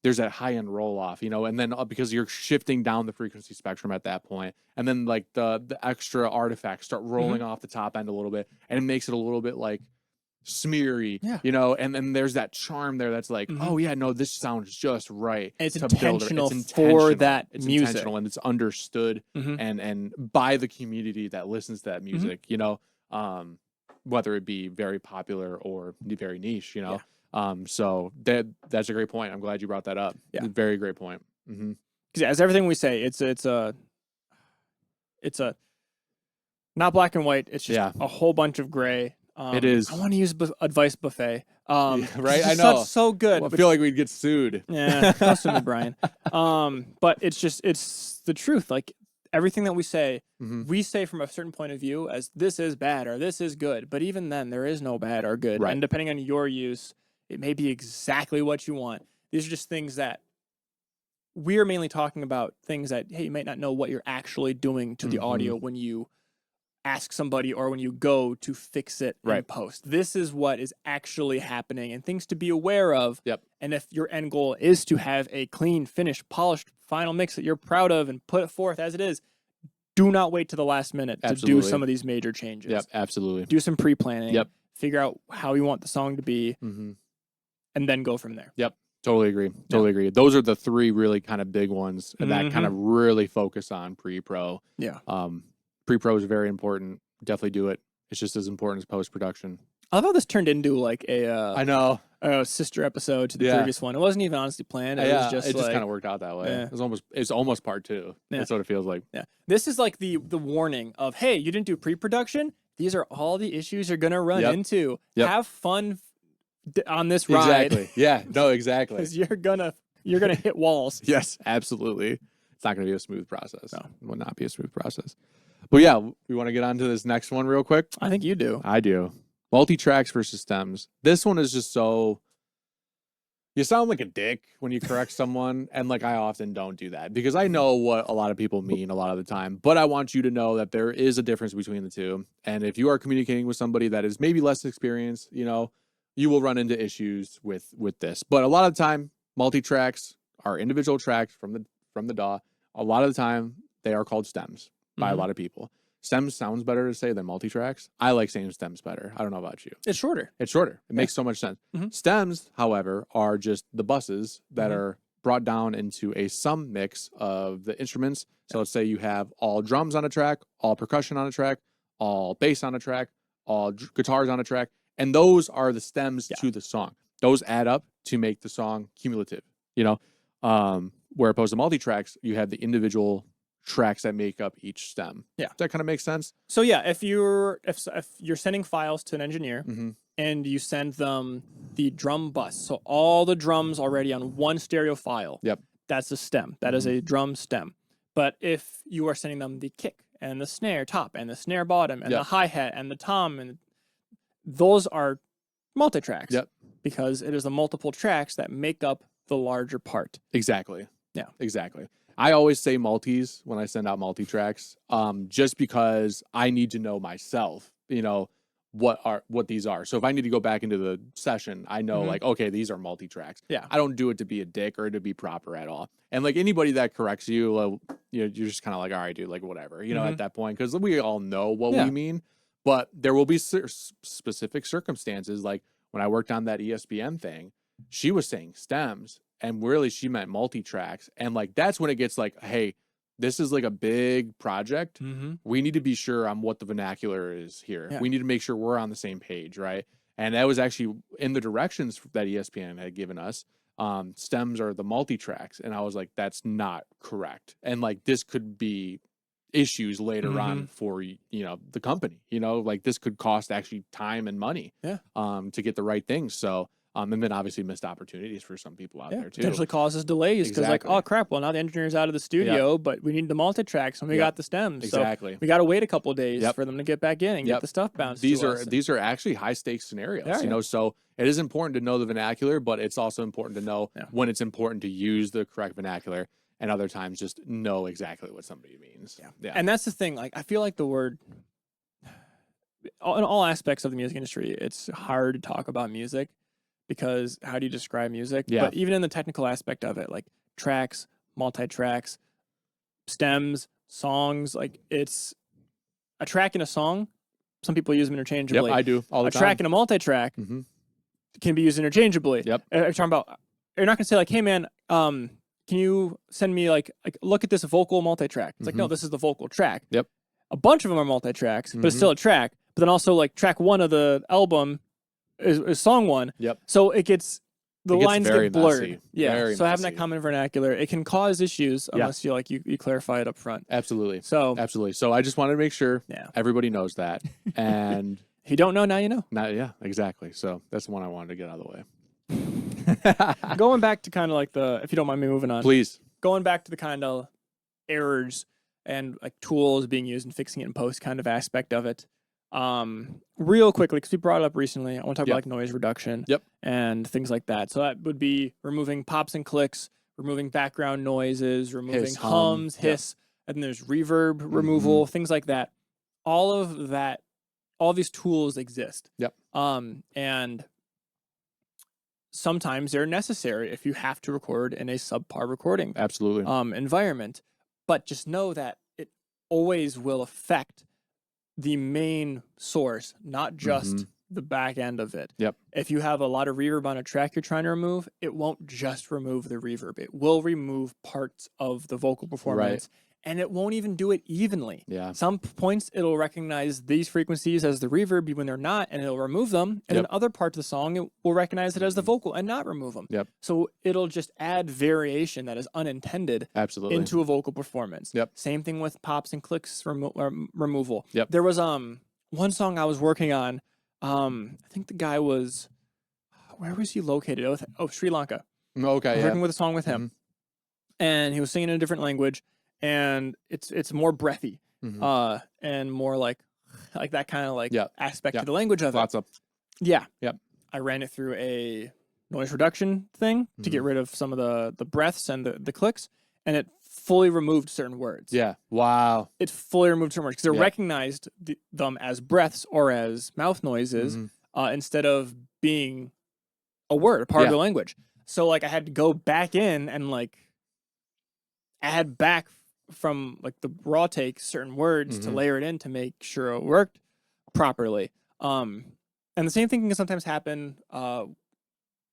there's that high end roll off, you know, and then because you're shifting down the frequency spectrum at that point, and then like the extra artifacts start rolling off the top end a little bit, and it makes it a little bit like smeary, you know, and then there's that charm there that's like, oh yeah, no, this sounds just right. And it's intentional for that music. Intentional, and it's understood and by the community that listens to that music, you know. Whether it be very popular or very niche, you know. So that's a great point. I'm glad you brought that up. Very great point. Because as everything we say, it's a not black and white. It's just a whole bunch of gray. It is. I want to use advice buffet. Right? I know. So good. Well, I feel like we'd get sued. Yeah, don't sue me, Brian. But it's the truth. Like, everything that we say from a certain point of view as this is bad or this is good. But even then, there is no bad or good. And depending on your use, it may be exactly what you want. These are just things that we are mainly talking about, things that, hey, you might not know what you're actually doing to the audio when you ask somebody or when you go to fix it in post. This is what is actually happening and things to be aware of. And if your end goal is to have a clean, finished, polished final mix that you're proud of and put it forth as it is, do not wait to the last minute to do some of these major changes. Absolutely. Do some pre-planning. Figure out how you want the song to be, and then go from there. Totally agree. Totally agree. Those are the three really kind of big ones that kind of really focus on pre-pro. Pre-pro is very important. Definitely do it. It's just as important as post-production. I love how this turned into like I know. A sister episode to the previous one. It wasn't even honestly planned. It was just it just kind of worked out that way. It's almost part two. That's what it feels like. This is like the warning of, hey, you didn't do pre-production. These are all the issues you're gonna run into. Have fun on this ride. Exactly. Exactly. Because you're gonna hit walls. Yes, absolutely. It's not gonna be a smooth process. No, it will not be a smooth process. But yeah, we want to get on to this next one real quick. I think you do. I do. Multitracks versus stems. This one is just so, You sound like a dick when you correct someone, and like I often don't do that because I know what a lot of people mean a lot of the time, but I want you to know that there is a difference between the two. And if you are communicating with somebody that is maybe less experienced, you know, you will run into issues with this. But a lot of the time, multi-tracks are individual tracks from the DAW. A lot of the time, they are called stems by a lot of people. Stems sounds better to say than multi-tracks. I like saying stems better. I don't know about you. It's shorter. It's shorter. It makes so much sense. Stems, however, are just the buses that are brought down into a sum mix of the instruments. So let's say you have all drums on a track, all percussion on a track, all bass on a track, all guitars on a track, and those are the stems to the song. Those add up to make the song cumulative, you know? Where opposed to multi-tracks, you have the individual tracks that make up each stem. Yeah. Does that kind of make sense? So yeah, if you're sending files to an engineer and you send them the drum bus, so all the drums already on one stereo file, that's a stem. That is a drum stem. But if you are sending them the kick and the snare top and the snare bottom and the hi-hat and the tom, and those are multi-tracks because it is the multiple tracks that make up the larger part. Exactly. Yeah. Exactly. I always say multis when I send out multi-tracks, just because I need to know myself, you know, what these are. So if I need to go back into the session, I know like, okay, these are multi-tracks. Yeah. I don't do it to be a dick or to be proper at all. And like anybody that corrects you, you know, you're just kind of like, all right, dude, like whatever, you know, at that point, because we all know what we mean. But there will be specific circumstances. Like when I worked on that ESPN thing, she was saying stems. And really, she meant multi-tracks. And like, that's when it gets like, hey, this is like a big project. We need to be sure on what the vernacular is here. We need to make sure we're on the same page, right? And that was actually in the directions that ESPN had given us. Stems are the multi-tracks. And I was like, that's not correct. And like, this could be issues later on for, you know, the company, you know, like this could cost actually time and money to get the right things. So, and then obviously missed opportunities for some people out there too. Potentially causes delays because like, oh crap, well now the engineer's out of the studio, but we need the multi-tracks and we got the stems. Exactly. So we got to wait a couple of days for them to get back in and get the stuff bounced. These are actually high stakes scenarios, you know, so it is important to know the vernacular, but it's also important to know when it's important to use the correct vernacular, and other times just know exactly what somebody means. Yeah. And that's the thing. Like, I feel like the word, in all aspects of the music industry, it's hard to talk about music. Because how do you describe music? But even in the technical aspect of it, like tracks, multi-tracks, stems, songs, like it's a track in a song. Some people use them interchangeably. I do all the time. A track in a multi-track can be used interchangeably. You're talking about, you're not going to say like, hey man, can you send me like look at this vocal multi-track? It's like, no, this is the vocal track. A bunch of them are multi-tracks, but it's still a track. But then also like track one of the album is song one. So it gets lines get blurred. Messy. Very so having messy. that common vernacular, it can cause issues unless you like you clarify it up front. Absolutely. So I just wanted to make sure everybody knows that. And if you don't know, now you know. Exactly. So that's the one I wanted to get out of the way. Going back to kind of like if you don't mind me moving on. Please. Going back to the kind of errors and like tools being used and fixing it in post kind of aspect of it. Real quickly, because we brought it up recently, I want to talk about like noise reduction and things like that. So that would be removing pops and clicks, removing background noises, removing hums, hiss, and then there's reverb removal, things like that. All of that, all these tools exist. And sometimes they're necessary if you have to record in a subpar recording environment. But just know that it always will affect the main source, not just the back end of it. If you have a lot of reverb on a track you're trying to remove, it won't just remove the reverb. It will remove parts of the vocal performance, and it won't even do it evenly. Some points it'll recognize these frequencies as the reverb when they're not, and it'll remove them. And then other parts of the song, it will recognize it as the vocal and not remove them. So it'll just add variation that is unintended into a vocal performance. Same thing with pops and clicks removal. There was one song I was working on. I think the guy was, where was he located? Oh, Sri Lanka. I was working with a song with him, and he was singing in a different language. And it's more breathy, and more like that kind of like aspect to the language of it. Lots of I ran it through a noise reduction thing to get rid of some of the breaths and the clicks, and it fully removed certain words. Yeah. Wow. It fully removed certain words because it Yeah. recognized them as breaths or as mouth noises instead of being a word, a part of the language. So like I had to go back in and like add back from like the raw take certain words to layer it in to make sure it worked properly. And the same thing can sometimes happen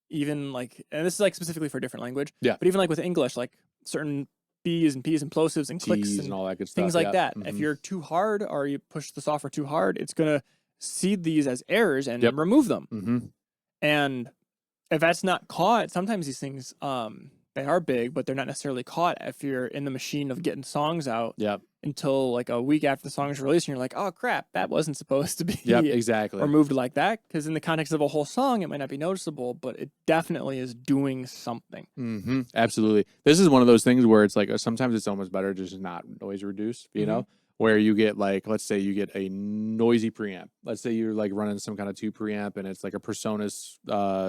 even like, and this is like specifically for a different language, but even like with English, like certain B's and P's and plosives and clicks and all that good stuff. Things like that. If you're too hard or you push the software too hard, it's going to see these as errors and remove them. And if that's not caught, sometimes these things, they are big, but they're not necessarily caught if you're in the machine of getting songs out until like a week after the song is released and you're like, oh crap, that wasn't supposed to be exactly. removed like that. Because in the context of a whole song, it might not be noticeable, but it definitely is doing something. Absolutely. This is one of those things where it's like sometimes it's almost better to just not noise reduce, you know, where you get like, let's say you get a noisy preamp. Let's say you're like running some kind of 2 preamp and it's like a Personas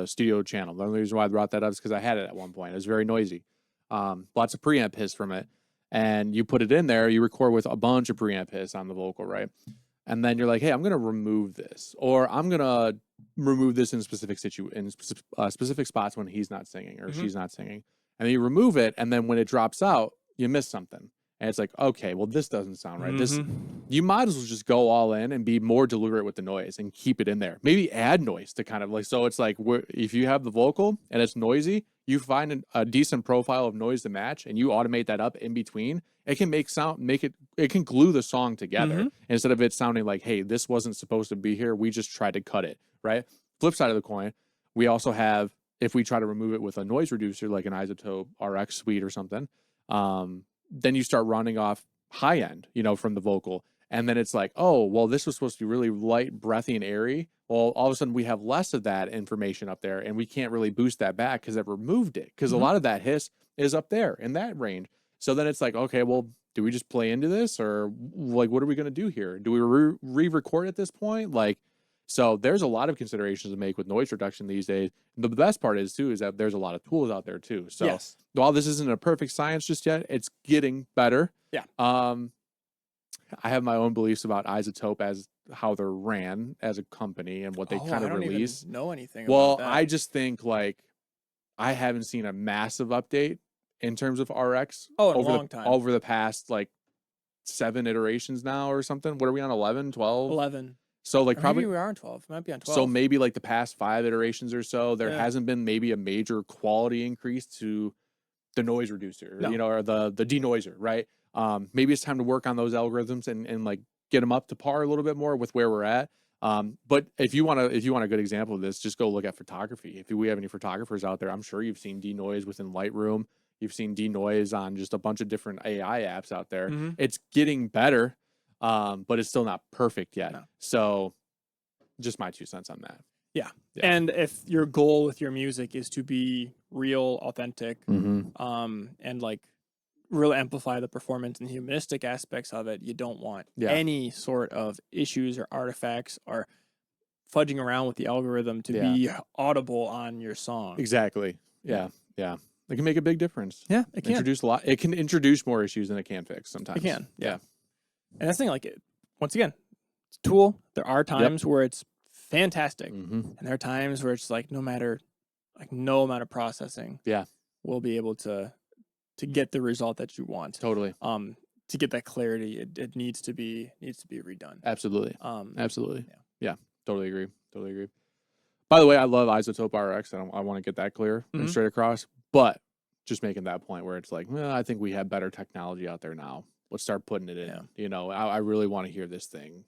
studio channel. The only reason why I brought that up is because I had it at one point. It was very noisy. Lots of preamp hiss from it. And you put it in there, you record with a bunch of preamp hiss on the vocal, right? And then you're like, hey, I'm going to remove this, or I'm going to remove this in specific specific spots when he's not singing or she's not singing. And then you remove it, and then when it drops out, you miss something. And it's like, okay, well, this doesn't sound right. This, you might as well just go all in and be more deliberate with the noise and keep it in there. Maybe add noise to kind of like, so it's like, if you have the vocal and it's noisy, you find a decent profile of noise to match and you automate that up in between. It can it can glue the song together instead of it sounding like, hey, this wasn't supposed to be here. We just tried to cut it, right? Flip side of the coin, we also have, if we try to remove it with a noise reducer, like an Isotope RX suite or something, then you start running off high end, you know, from the vocal. And then it's like, oh, well, this was supposed to be really light, breathy, and airy. Well, all of a sudden we have less of that information up there and we can't really boost that back because I've removed it. Because a lot of that hiss is up there in that range. So then it's like, okay, well, do we just play into this or like, what are we going to do here? Do we re-record at this point? Like, so there's a lot of considerations to make with noise reduction these days. The best part is too, is that there's a lot of tools out there too. So while this isn't a perfect science just yet, it's getting better. Yeah. I have my own beliefs about Isotope as how they're ran as a company and what they kind of release. I don't even know anything well, about that. I just think like I haven't seen a massive update in terms of RX in a long time. Over the past like 7 iterations now or something. What are we on? 11, 12? 11. So like probably maybe we are on 12. Might be on 12. So maybe like the past 5 iterations or so, there hasn't been maybe a major quality increase to the noise reducer, you know, or the denoiser, right? Maybe it's time to work on those algorithms and like get them up to par a little bit more with where we're at. But if you want a good example of this, just go look at photography. If we have any photographers out there, I'm sure you've seen denoise within Lightroom. You've seen denoise on just a bunch of different AI apps out there. It's getting better, but it's still not perfect yet. No. So just my 2 cents on that. Yeah. And if your goal with your music is to be real, authentic, and like really amplify the performance and humanistic aspects of it, you don't want any sort of issues or artifacts or fudging around with the algorithm to be audible on your song. Exactly. Yeah. It can make a big difference. Yeah, it can. It can introduce more issues than it can fix sometimes. It can. Yeah. And that's the thing, like, once again, it's a tool. There are times where it's fantastic. And there are times where it's like no amount of processing will be able to get the result that you want. Totally. To get that clarity, it needs to be redone. Absolutely. Absolutely. Yeah. Totally agree. By the way, I love Isotope RX. I want to get that clear and straight across. But just making that point where it's like, well, I think we have better technology out there now. Let's start putting it in. Yeah. You know, I really want to hear this thing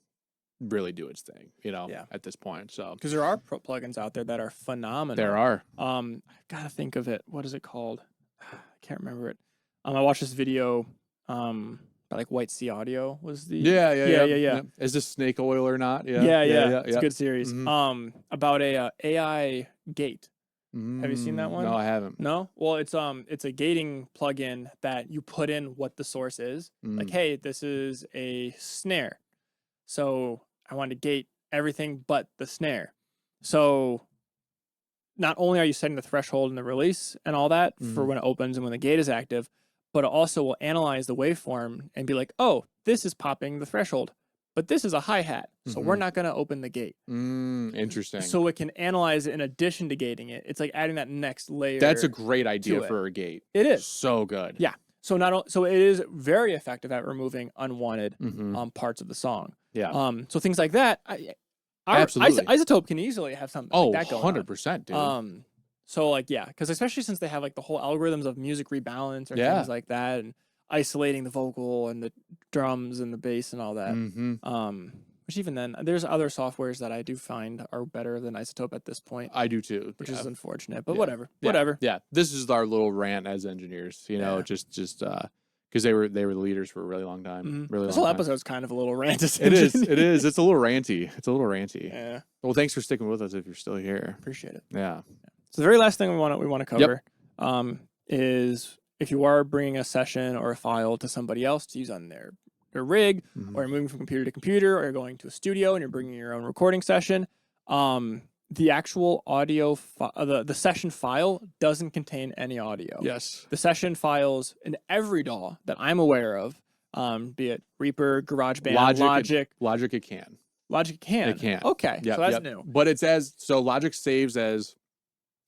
really do its thing, you know, at this point. So because there are plugins out there that are phenomenal. There are. I've got to think of it. What is it called? I can't remember it. I watched this video like White Sea Audio was the yeah. Is this snake oil or not? Yeah. It's a good series. About a AI gate. Have you seen that one? No, I haven't. No? Well, it's a gating plugin that you put in what the source is. Like, hey, this is a snare. So I want to gate everything but the snare. So not only are you setting the threshold and the release and all that for when it opens and when the gate is active, but it also will analyze the waveform and be like, oh, this is popping the threshold, but this is a hi-hat, so we're not going to open the gate. Interesting. So it can analyze it in addition to gating it. It's like adding that next layer. That's a great idea for a gate. It is. So good. Yeah. So it is very effective at removing unwanted parts of the song. Yeah. So things like that, Absolutely. Isotope can easily have something like that going 100%, dude. on. So like, yeah, because especially since they have like the whole algorithms of music rebalance or things like that, and isolating the vocal and the drums and the bass and all that. Which even then, there's other softwares that I do find are better than Isotope at this point. I do too, which is unfortunate, but whatever. Yeah, this is our little rant as engineers, just because they were the leaders for a really long time. This whole episode's kind of a little rant. It is. It's a little ranty. Yeah. Well, thanks for sticking with us if you're still here. Appreciate it. Yeah. So the very last thing we want to cover is if you are bringing a session or a file to somebody else to use on their rig, or you're moving from computer to computer, or you're going to a studio and you're bringing your own recording session, the actual audio, the session file doesn't contain any audio. Yes. The session files in every DAW that I'm aware of, be it Reaper, GarageBand, Logic, it can. Logic can. It can. Okay. So that's new. But so Logic saves as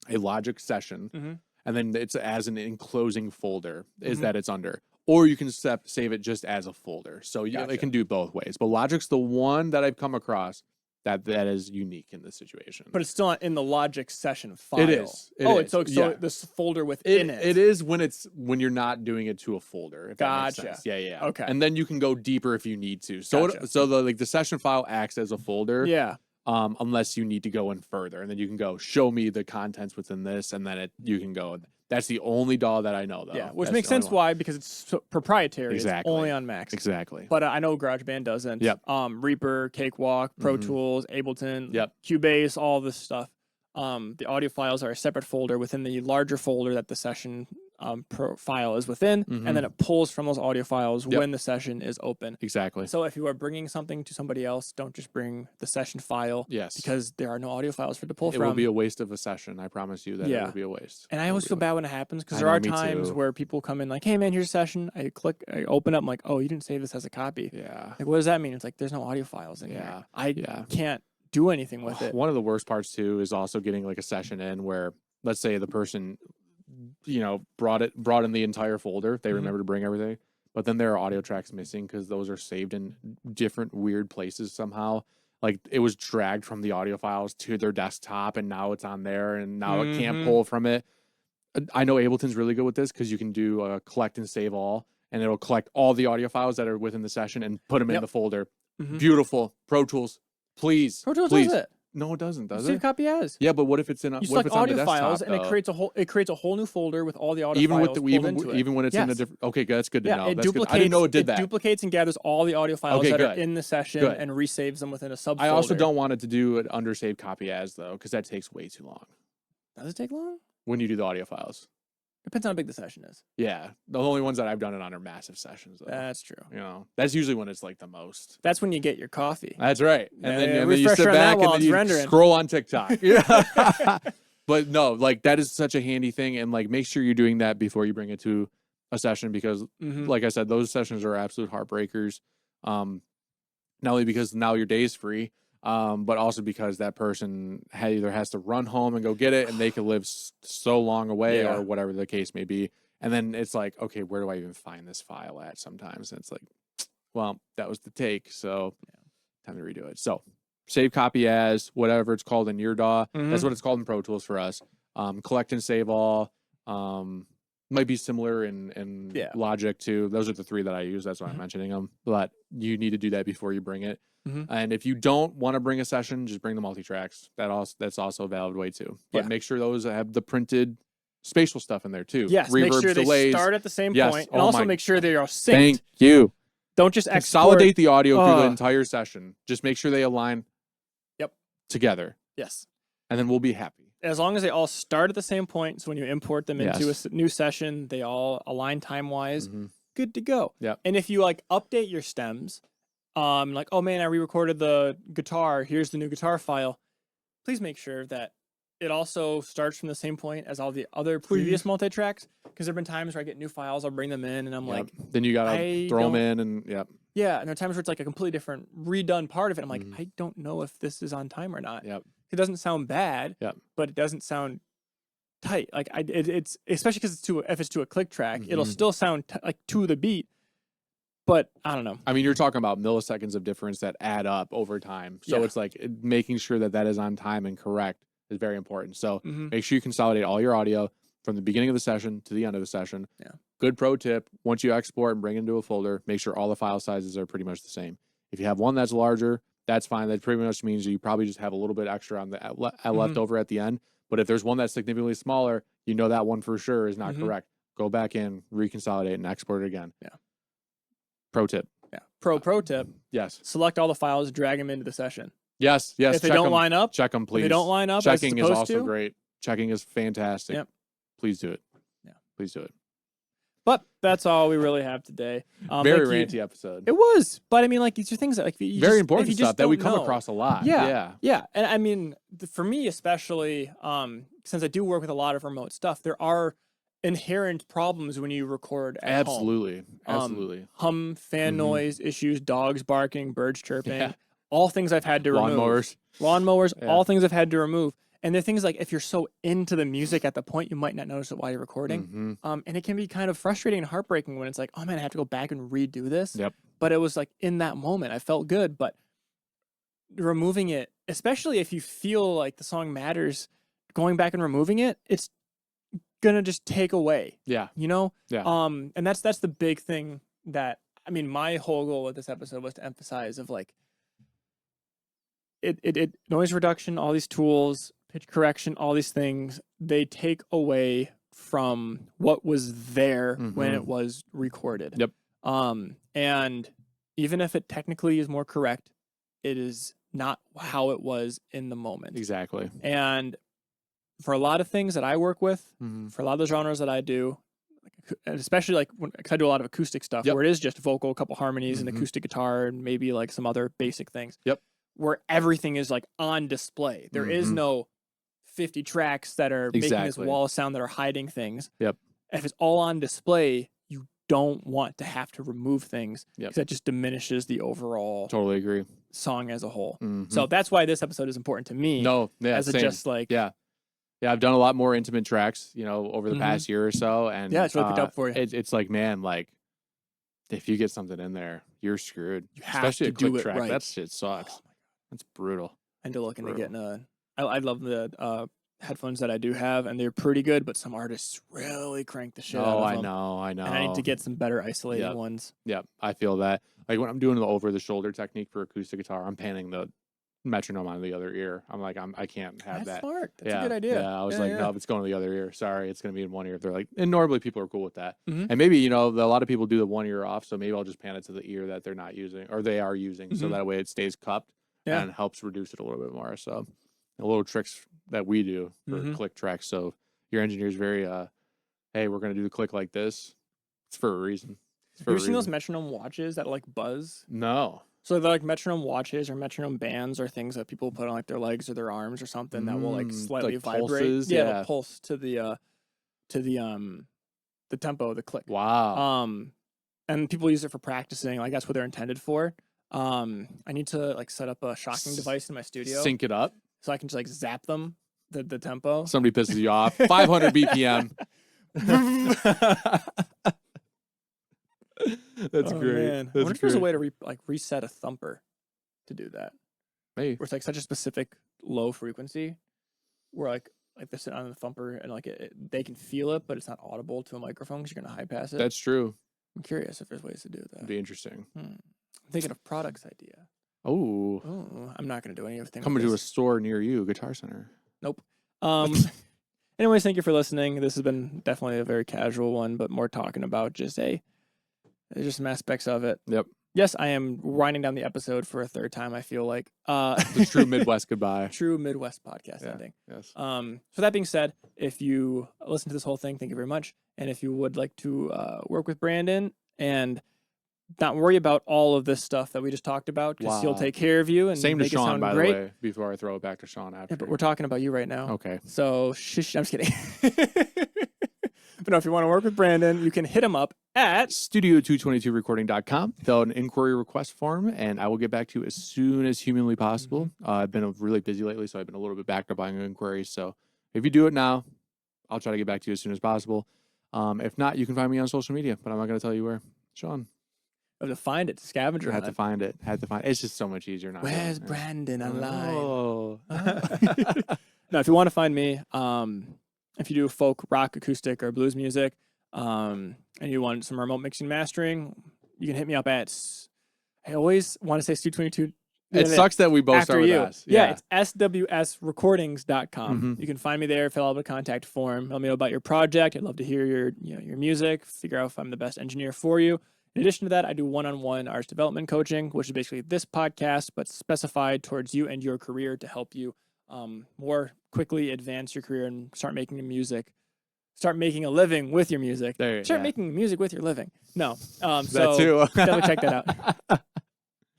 a Logic session, and then it's as an enclosing folder that it's under. Or you can save it just as a folder. So it can do both ways. But Logic's the one that I've come across that is unique in this situation. But it's still not in the Logic session file. It is. So this folder within it. It is when you're not doing it to a folder. If that makes sense. Yeah. Okay. And then you can go deeper if you need to. So the session file acts as a folder. Yeah. Unless you need to go in further, and then you can go show me the contents within this, and then you can go. That's the only DAW that I know, though. Yeah, which makes sense. Why? Because it's proprietary. Exactly. It's only on Macs. Exactly. But I know GarageBand doesn't. Yep. Professional, Cakewalk, Pro Tools, Ableton, Cubase, all this stuff. The audio files are a separate folder within the larger folder that the session file is within, and then it pulls from those audio files when the session is open. Exactly. So if you are bringing something to somebody else, don't just bring the session file. Yes. Because there are no audio files for it to pull from. It will be a waste of a session. I promise you that it will be a waste. And I always feel bad when it happens because there are times where people come in like, hey man, here's a session. I open up, I'm like, oh, you didn't save this as a copy. Yeah. Like, what does that mean? It's like, there's no audio files in here. I can't do anything with it. One of the worst parts too is also getting like a session in where, let's say the person, brought in the entire folder. They remember to bring everything, but then there are audio tracks missing because those are saved in different weird places somehow. Like it was dragged from the audio files to their desktop, and now it's on there, and now it can't pull from it. I know Ableton's really good with this because you can do a collect and save all, and it'll collect all the audio files that are within the session and put them in the folder. Beautiful. Pro Tools, please. Pro Tools does it. No, it doesn't, does it? Save copy as. Yeah, but what if it's in you select audio files and it creates a whole new folder with all the audio files even when it's in a different. Okay, that's good to know. It duplicates. I didn't know it did that. It duplicates and gathers all the audio files that are in the session and resaves them within a subfolder. I also don't want it to do an under save copy as though, because that takes way too long. Does it take long? When you do the audio files. Depends on how big the session is. Yeah, the only ones that I've done it on are massive sessions, though. That's true. That's usually when it's like the most. That's when you get your coffee. That's right. And then you sit back and then you scroll on TikTok. But no, like that is such a handy thing, and like make sure you're doing that before you bring it to a session because, like I said, those sessions are absolute heartbreakers. Not only because now your day is free, but also because that person either has to run home and go get it, and they could live so long away or whatever the case may be. And then it's like, okay, where do I even find this file at sometimes? And it's like, well, that was the take. So time to redo it. So save copy as whatever it's called in your DAW. That's what it's called in Pro Tools for us. Collect and save all. Might be similar in Logic too. Those are the three that I use. That's why I'm mentioning them. But you need to do that before you bring it. And if you don't want to bring a session, just bring the multitracks. That's also a valid way too. But make sure those have the printed spatial stuff in there too. Yes, Reverbs, make sure they delays. start at the same point, and also make sure they are synced. Thank you. Don't just consolidate the audio through the entire session. Just make sure they align. Together. Yes. And then we'll be happy. As long as they all start at the same point, so when you import them into a new session, they all align time-wise, good to go. Yeah. And if you like update your stems, like, oh man, I re-recorded the guitar, here's the new guitar file, please make sure that it also starts from the same point as all the other previous multi-tracks, because there have been times where I get new files, I'll bring them in, and I'm like, then you gotta throw them in, and yeah, and there are times where it's like a completely different redone part of it. I'm like, I don't know if this is on time or not. It doesn't sound bad, but it doesn't sound tight. Like it's especially because if it's to a click track, it'll still sound like to the beat. But I don't know. I mean, you're talking about milliseconds of difference that add up over time. So it's like making sure that is on time and correct is very important. So make sure you consolidate all your audio from the beginning of the session to the end of the session. Yeah. Good pro tip: once you export and bring it into a folder, make sure all the file sizes are pretty much the same. If you have one that's larger, that's fine. That pretty much means you probably just have a little bit extra on the left over at the end. But if there's one that's significantly smaller, you know that one for sure is not correct. Go back in, reconsolidate, and export it again. Yeah. Pro tip. Yeah. Pro tip. Yes. Select all the files, drag them into the session. Yes. If they don't line up, check them, please. If they don't line up, checking is also great. Checking is fantastic. Yep. Please do it. Yeah. Please do it. But that's all we really have today. Very ranty episode. It was, but I mean, like these are things that like very important stuff that we come across a lot. Yeah. And I mean, for me especially, since I do work with a lot of remote stuff, there are inherent problems when you record at home. Absolutely. Hum, fan noise issues, dogs barking, birds chirping, all things I've had to remove. Lawnmowers, all things I've had to remove. And they're things like if you're so into the music at the point, you might not notice it while you're recording. And it can be kind of frustrating and heartbreaking when it's like, oh man, I have to go back and redo this. Yep. But it was like in that moment, I felt good. But removing it, especially if you feel like the song matters, going back and removing it, it's gonna just take away. Yeah. You know? Yeah. And that's the big thing that, I mean, my whole goal with this episode was to emphasize of like it noise reduction, all these tools, pitch correction, all these things, they take away from what was there when it was recorded. Yep. And even if it technically is more correct, it is not how it was in the moment. Exactly. And for a lot of things that I work with, for a lot of the genres that I do, and especially like because I do a lot of acoustic stuff where it is just vocal, a couple harmonies, and acoustic guitar, and maybe like some other basic things. Yep. Where everything is like on display. There is no 50 tracks that are making this wall of sound that are hiding things. Yep. If it's all on display, you don't want to have to remove things because that just diminishes the overall totally agree song as a whole. So that's why this episode is important to me. As a just like I've done a lot more intimate tracks, over the past year or so, and it's really picked up for you. It's like, man, like if you get something in there, you're screwed. You have Especially to a click do it track. right. That shit sucks. Oh, that's brutal. And to look into getting I love the headphones that I do have, and they're pretty good, but some artists really crank the shit out of them. I know. And I need to get some better isolated ones. Yep, I feel that. Like when I'm doing the over-the-shoulder technique for acoustic guitar, I'm panning the metronome on the other ear. I'm like, I can't have that. That's smart. That's a good idea. Yeah, I was like, no, it's going to the other ear. Sorry, it's going to be in one ear. They're like, and normally people are cool with that. And maybe, a lot of people do the one ear off, so maybe I'll just pan it to the ear that they're not using, or they are using, so that way it stays cupped and helps reduce it a little bit more. So a little tricks that we do for click tracks. So your engineer's very, hey, we're going to do the click like this. It's for a reason. Have you ever seen those metronome watches that like buzz? No. So they're like metronome watches or metronome bands or things that people put on like their legs or their arms or something that will like slightly like vibrate. Pulses, it'll pulse to the tempo of the click. Wow. And people use it for practicing. Like that's what they're intended for. I need to like set up a shocking device in my studio. Sync it up. So I can just like zap them the tempo. Somebody pisses you off. 500 BPM. That's great. Man. I wonder if there's a way to reset a thumper to do that. Maybe. Where it's like such a specific low frequency where like they sit on the thumper and like they can feel it, but it's not audible to a microphone because you're going to high pass it. That's true. I'm curious if there's ways to do that. It'd be interesting. I'm thinking of products idea. Oh. I'm not going to do anything. Coming to a store near you, Guitar Center. Nope. Anyways, thank you for listening. This has been definitely a very casual one, but more talking about just some aspects of it. Yep. Yes, I am winding down the episode for a third time, I feel like. The true Midwest goodbye. True Midwest podcast ending. Yes. So that being said, if you listen to this whole thing, thank you very much. And if you would like to work with Brandon and not worry about all of this stuff that we just talked about because he'll Wow. take care of you and Same to make it Sean, sound by great. the way, before I throw it back to Sean after. Yeah, but we're talking about you right now. Okay. So, shush, I'm just kidding. But no, if you want to work with Brandon, you can hit him up at studio222recording.com. Fill out an inquiry request form, and I will get back to you as soon as humanly possible. I've been really busy lately, so I've been a little bit backed up on inquiries. So if you do it now, I'll try to get back to you as soon as possible. If not, you can find me on social media, but I'm not going to tell you where. Sean. I have to find it, scavenger I had hunt. to find it. It's just so much easier now. Where's Brandon online? Oh. No, if you want to find me, if you do folk, rock, acoustic, or blues music, and you want some remote mixing and mastering, you can hit me up at. I always want to say Stu 22. It sucks that we both after start with you. S. Yeah, it's swsrecordings.com. Mhm. You can find me there, fill out a contact form, let me know about your project. I'd love to hear your music, figure out if I'm the best engineer for you. In addition to that, I do one-on-one artist development coaching, which is basically this podcast, but specified towards you and your career to help you more quickly advance your career and start making a living with your music. Making music with your living. No. So that too. definitely check that out.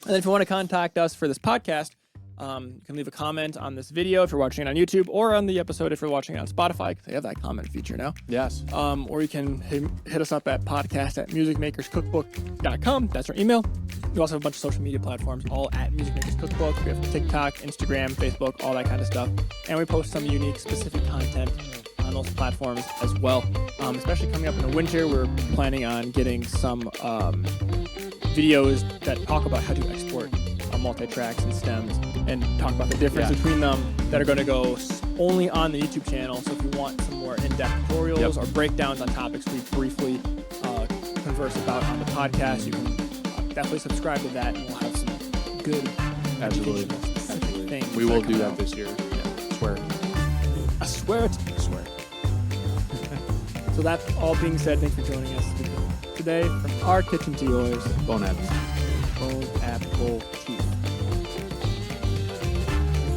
And then if you want to contact us for this podcast, you can leave a comment on this video if you're watching it on YouTube, or on the episode if you're watching it on Spotify, because they have that comment feature now. Yes. Or you can hit us up at podcast@musicmakerscookbook.com. That's our email. We also have a bunch of social media platforms, all at Music Makers Cookbook. We have TikTok, Instagram, Facebook, all that kind of stuff. And we post some unique, specific content on those platforms as well. Especially coming up in the winter, we're planning on getting some videos that talk about how to export multitracks and stems and talk about the difference between them that are going to go only on the YouTube channel. So if you want some more in-depth tutorials or breakdowns on topics we briefly converse about on the podcast, you can definitely subscribe to that, and we'll have some good educational specific things. We will do that this year. Yeah. Swear. I swear it. I swear. So that all being said, thanks for joining us today from our kitchen to yours. Bone apple. Bone apple.